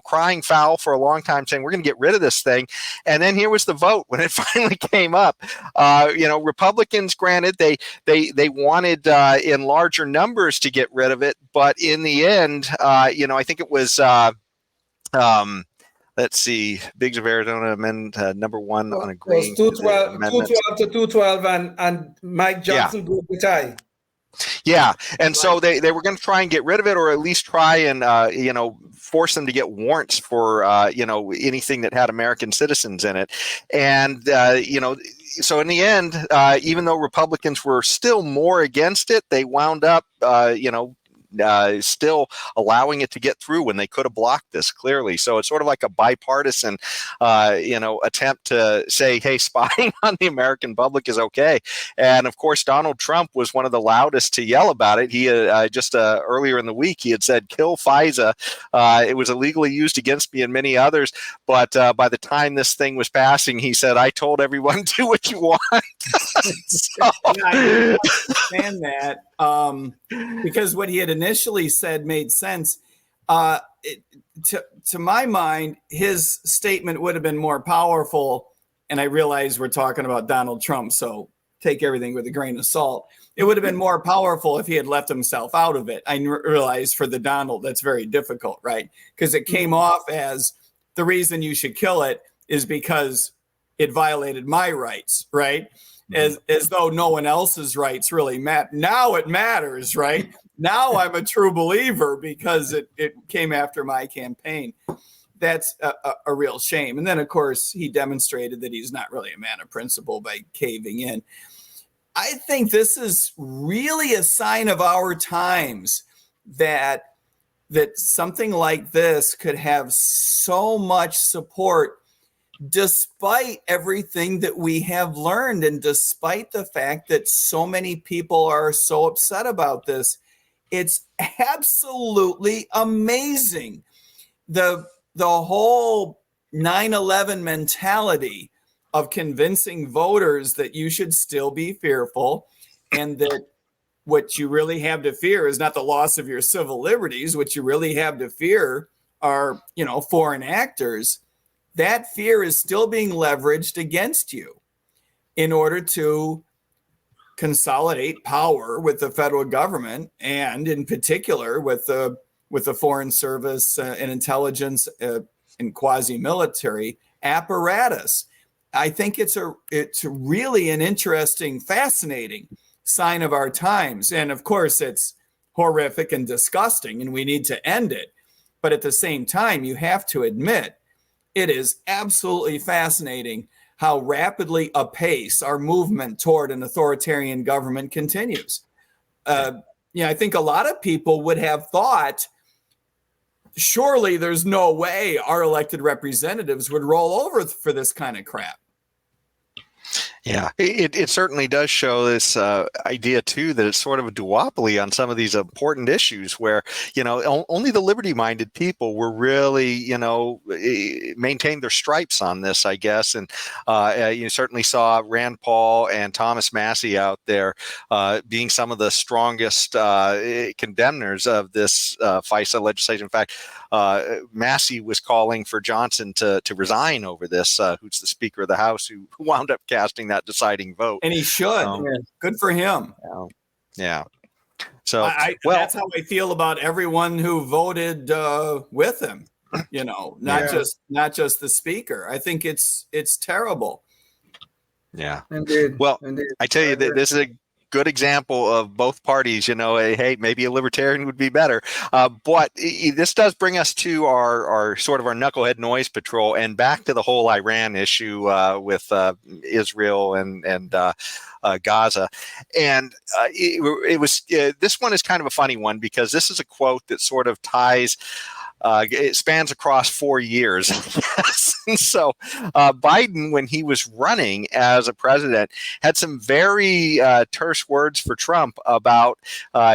[SPEAKER 2] crying foul for a long time, saying we're going to get rid of this thing. And then here was the vote when it finally came up. Republicans, granted, they wanted in larger numbers to get rid of it, but in the end, I think it was let's see, Biggs of Arizona amend number one on agreeing.
[SPEAKER 4] 212 to 212, and Mike Johnson broke the tie.
[SPEAKER 2] Yeah, and so they were going to try and get rid of it, or at least try and force them to get warrants for anything that had American citizens in it, and so in the end, even though Republicans were still more against it, they wound up still allowing it to get through when they could have blocked this clearly. So it's sort of like a bipartisan, attempt to say, hey, spying on the American public is okay. And of course, Donald Trump was one of the loudest to yell about it. He just earlier in the week, he had said, kill FISA. It was illegally used against me and many others. But by the time this thing was passing, he said, I told everyone, do what you want.
[SPEAKER 3] I understand that. Because what he had initially said made sense. To my mind, his statement would have been more powerful. And I realize we're talking about Donald Trump, so take everything with a grain of salt. It would have been more powerful if he had left himself out of it. I realize for the Donald, that's very difficult, right? Because it came off as the reason you should kill it is because it violated my rights, right? As though no one else's rights really matter. Now it matters, right? Now I'm a true believer because it came after my campaign. That's a real shame. And then, of course, he demonstrated that he's not really a man of principle by caving in. I think this is really a sign of our times that something like this could have so much support despite everything that we have learned, and despite the fact that so many people are so upset about this. It's absolutely amazing. The whole 9/11 mentality of convincing voters that you should still be fearful, and that what you really have to fear is not the loss of your civil liberties. What you really have to fear are, foreign actors. That fear is still being leveraged against you in order to consolidate power with the federal government, and in particular with the foreign service and intelligence and quasi-military apparatus. I think it's really an interesting, fascinating sign of our times. And of course, it's horrific and disgusting, and we need to end it. But at the same time, you have to admit, it is absolutely fascinating how rapidly apace our movement toward an authoritarian government continues. I think a lot of people would have thought, surely there's no way our elected representatives would roll over for this kind of crap.
[SPEAKER 2] Yeah, it certainly does show this idea, too, that it's sort of a duopoly on some of these important issues where, only the liberty-minded people were really, maintained their stripes on this, I guess. And you certainly saw Rand Paul and Thomas Massey out there being some of the strongest condemners of this FISA legislation. In fact, Massey was calling for Johnson to resign over this, who's the Speaker of the House, who wound up casting that deciding vote.
[SPEAKER 3] And he should. Good for him.
[SPEAKER 2] Yeah. So
[SPEAKER 3] that's how I feel about everyone who voted with him. Not just the speaker. I think it's terrible.
[SPEAKER 2] Yeah.
[SPEAKER 4] Indeed.
[SPEAKER 2] Well,
[SPEAKER 4] Indeed.
[SPEAKER 2] I tell you that this is a good example of both parties. Hey, maybe a libertarian would be better. But this does bring us to our sort of our knucklehead noise patrol and back to the whole Iran issue with Israel and Gaza. And it was this one is kind of a funny one because this is a quote that sort of ties. It spans across 4 years. And so Biden, when he was running as a president, had some very terse words for Trump about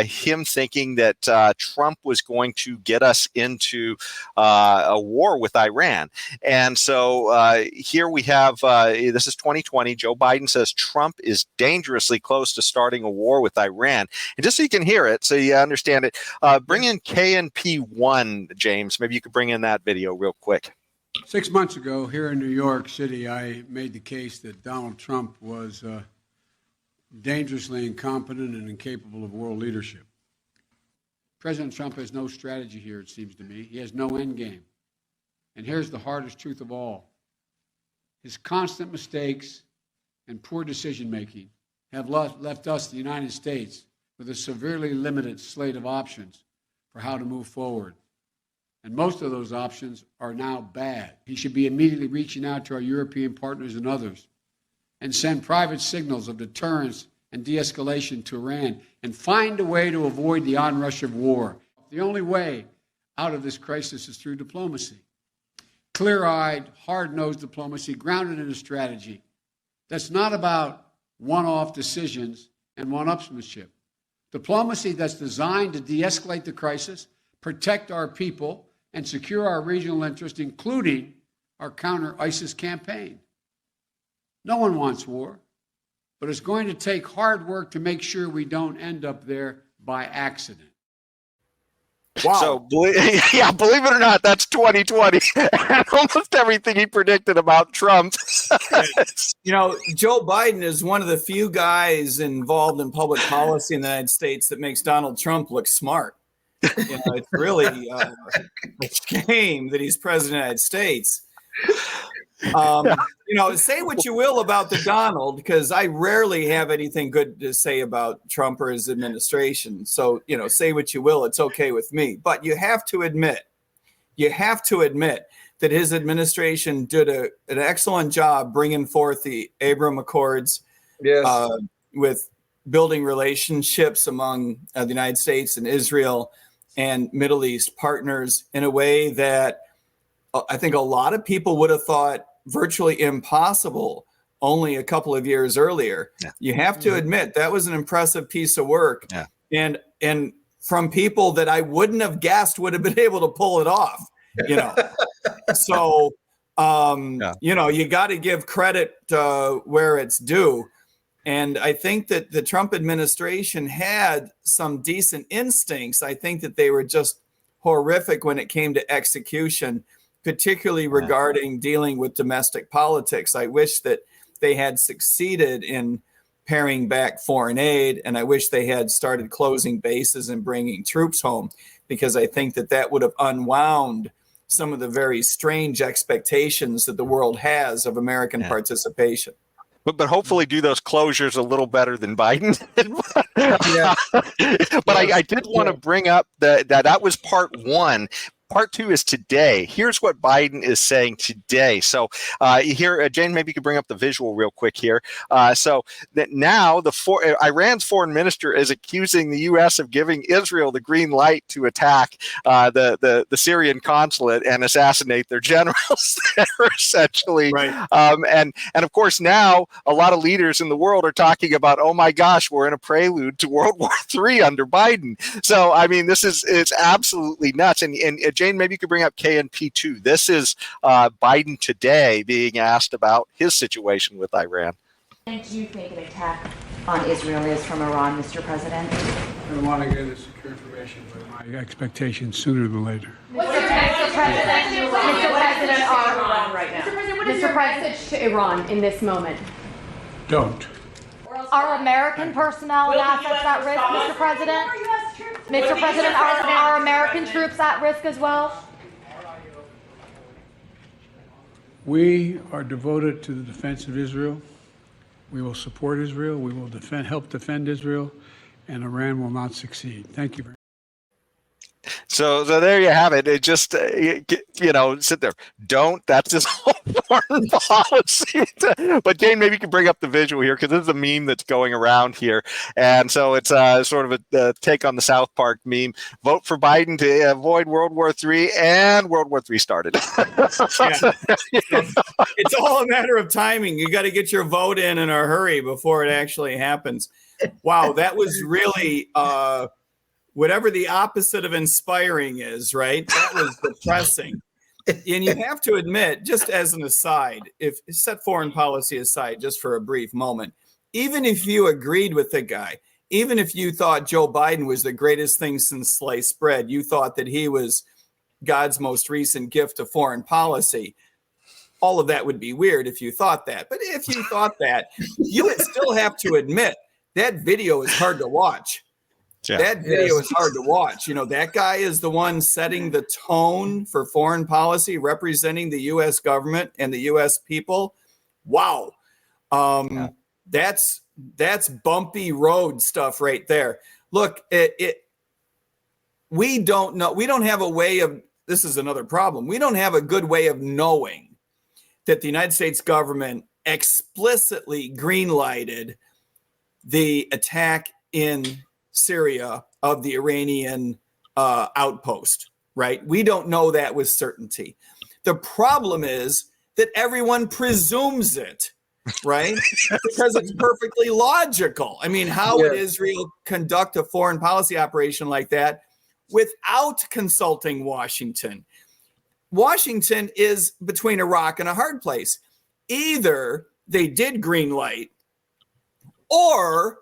[SPEAKER 2] him thinking that Trump was going to get us into a war with Iran. And so here we have, this is 2020, Joe Biden says Trump is dangerously close to starting a war with Iran. And just so you can hear it, so you understand it, bring in KNP1, James. Maybe you could bring in that video real quick.
[SPEAKER 9] 6 months ago, here in New York City, I made the case that Donald Trump was dangerously incompetent and incapable of world leadership. President Trump has no strategy here, it seems to me. He has no end game. And here's the hardest truth of all. His constant mistakes and poor decision-making have left us, the United States, with a severely limited slate of options for how to move forward. And most of those options are now bad. He should be immediately reaching out to our European partners and others and send private signals of deterrence and de-escalation to Iran and find a way to avoid the onrush of war. The only way out of this crisis is through diplomacy. Clear-eyed, hard-nosed diplomacy grounded in a strategy that's not about one-off decisions and one-upsmanship. Diplomacy that's designed to de-escalate the crisis, protect our people, and secure our regional interest, including our counter-ISIS campaign. No one wants war, but it's going to take hard work to make sure we don't end up there by accident.
[SPEAKER 3] Wow.
[SPEAKER 2] So, believe it or not, that's 2020. And almost everything he predicted about Trump.
[SPEAKER 3] Joe Biden is one of the few guys involved in public policy in the United States that makes Donald Trump look smart. It's really a shame that he's president of the United States. Say what you will about the Donald, because I rarely have anything good to say about Trump or his administration. So, say what you will. It's okay with me. But you have to admit that his administration did an excellent job bringing forth the Abraham Accords with building relationships among the United States and Israel and Middle East partners in a way that I think a lot of people would have thought virtually impossible only a couple of years earlier. Yeah. You have to admit that was an impressive piece of work. Yeah. And from people that I wouldn't have guessed would have been able to pull it off, So, you got to give credit where it's due. And I think that the Trump administration had some decent instincts. I think that they were just horrific when it came to execution, particularly regarding dealing with domestic politics. I wish that they had succeeded in paring back foreign aid, and I wish they had started closing bases and bringing troops home, because I think that that would have unwound some of the very strange expectations that the world has of American participation.
[SPEAKER 2] But hopefully do those closures a little better than Biden did. But I did want to bring up that was part one. Part two is today. Here's what Biden is saying today. So here, Jane, maybe you could bring up the visual real quick here. So that now Iran's foreign minister is accusing the U.S. of giving Israel the green light to attack the Syrian consulate and assassinate their generals there, essentially. Right. And of course, now a lot of leaders in the world are talking about, oh my gosh, we're in a prelude to World War III under Biden. So, I mean, it's absolutely nuts. And Jane, maybe you could bring up KNP2. This is Biden today being asked about his situation with Iran.
[SPEAKER 10] And do you think an attack on Israel is from Iran, Mr. President?
[SPEAKER 9] I want to get the secure information, but my expectation sooner than later.
[SPEAKER 10] Mr. President, on Iran right now. Mr. President, what is your message to Iran in this moment?
[SPEAKER 9] Don't.
[SPEAKER 10] Are American personnel and assets at risk, Mr. President? Mr. President, are American troops at risk as well?
[SPEAKER 9] We are devoted to the defense of Israel. We will support Israel. We will help defend Israel, and Iran will not succeed. Thank you very much.
[SPEAKER 2] So there you have it. It just, sit there. Don't. That's his whole foreign policy. But Jane, maybe you can bring up the visual here because this is a meme that's going around here. And so it's sort of a take on the South Park meme. Vote for Biden to avoid World War III, and World War III started.
[SPEAKER 3] It's all a matter of timing. You got to get your vote in a hurry before it actually happens. Wow, that was really... whatever the opposite of inspiring is, right? That was depressing. And you have to admit, just as an aside, if set foreign policy aside just for a brief moment, even if you agreed with the guy, even if you thought Joe Biden was the greatest thing since sliced bread, you thought that he was God's most recent gift to foreign policy, all of that would be weird if you thought that. But if you thought that, you would still have to admit that video is hard to watch. Yeah. That video is hard to watch. That guy is the one setting the tone for foreign policy, representing the U.S. government and the U.S. people. Wow. That's bumpy road stuff right there. Look, we don't know. We don't have a way of, this is another problem. We don't have a good way of knowing that the United States government explicitly greenlighted the attack in Syria of the Iranian outpost, right? We don't know that with certainty. The problem is that everyone presumes it, right? Because it's perfectly logical. I mean, how would Israel conduct a foreign policy operation like that without consulting Washington? Washington is between a rock and a hard place. Either they did green light, or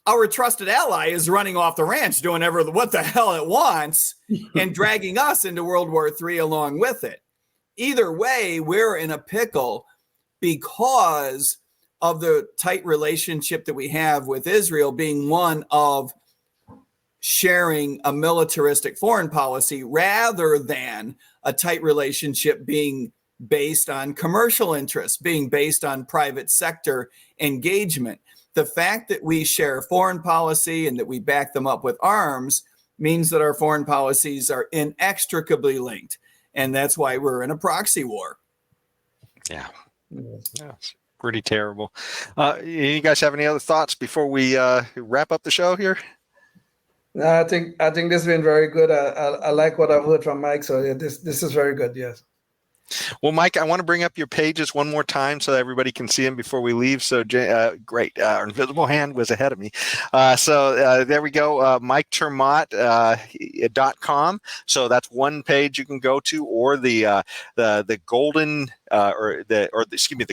[SPEAKER 3] our trusted ally is running off the ranch doing what the hell it wants and dragging us into World War III along with it. Either way, we're in a pickle because of the tight relationship that we have with Israel being one of sharing a militaristic foreign policy rather than a tight relationship being based on commercial interests, being based on private sector engagement. The fact that we share foreign policy and that we back them up with arms means that our foreign policies are inextricably linked. And that's why we're in a proxy war. Yeah.
[SPEAKER 2] It's pretty terrible. You guys have any other thoughts before we wrap up the show here?
[SPEAKER 4] No, I think this has been very good. I like what I've heard from Mike. So this is very good. Yes.
[SPEAKER 2] Well, Mike, I want to bring up your pages one more time so everybody can see them before we leave. So great. Our invisible hand was ahead of me. So there we go. Mike Ter Maat .com. So that's one page you can go to, or the golden the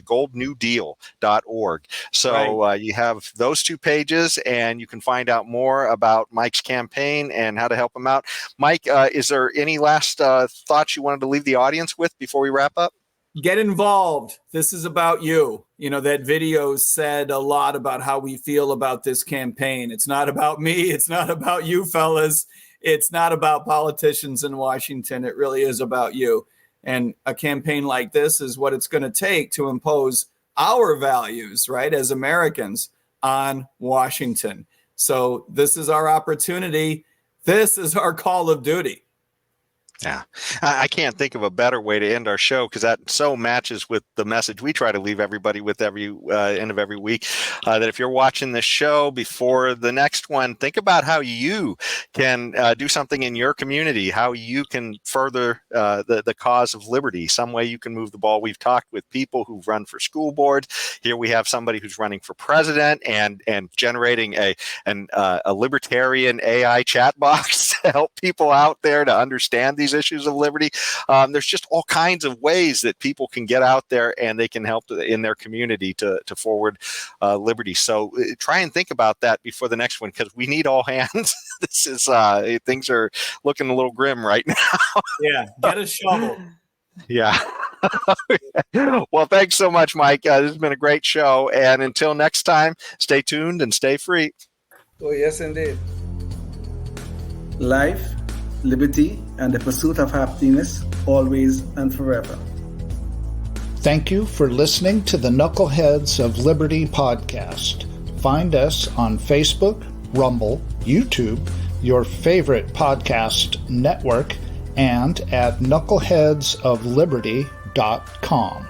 [SPEAKER 2] goldnewdeal.org. So you have those two pages, and you can find out more about Mike's campaign and how to help him out. Mike, is there any last thoughts you wanted to leave the audience with before we wrap up?
[SPEAKER 3] Get involved. This is about you. That video said a lot about how we feel about this campaign. It's not about me. It's not about you fellas. It's not about politicians in Washington. It really is about you. And a campaign like this is what it's going to take to impose our values, right, as Americans on Washington. So this is our opportunity. This is our call of duty.
[SPEAKER 2] Yeah, I can't think of a better way to end our show, because that so matches with the message we try to leave everybody with every end of every week, that if you're watching this show before the next one, think about how you can do something in your community, how you can further the cause of liberty, some way you can move the ball. We've talked with people who've run for school boards. Here we have somebody who's running for president and generating a libertarian AI chat box to help people out there to understand these issues of liberty. There's just all kinds of ways that people can get out there and they can help in their community to forward liberty. So try and think about that before the next one, because we need all hands. This is things are looking a little grim right now.
[SPEAKER 3] Yeah, get a shovel.
[SPEAKER 2] Yeah. Well, thanks so much, Mike. This has been a great show. And until next time, stay tuned and stay free.
[SPEAKER 4] Oh, yes, indeed. Life, liberty, and the pursuit of happiness, always and forever.
[SPEAKER 5] Thank you for listening to the Knuckleheads of Liberty podcast. Find us on Facebook, Rumble, YouTube, your favorite podcast network, and at knuckleheadsofliberty.com.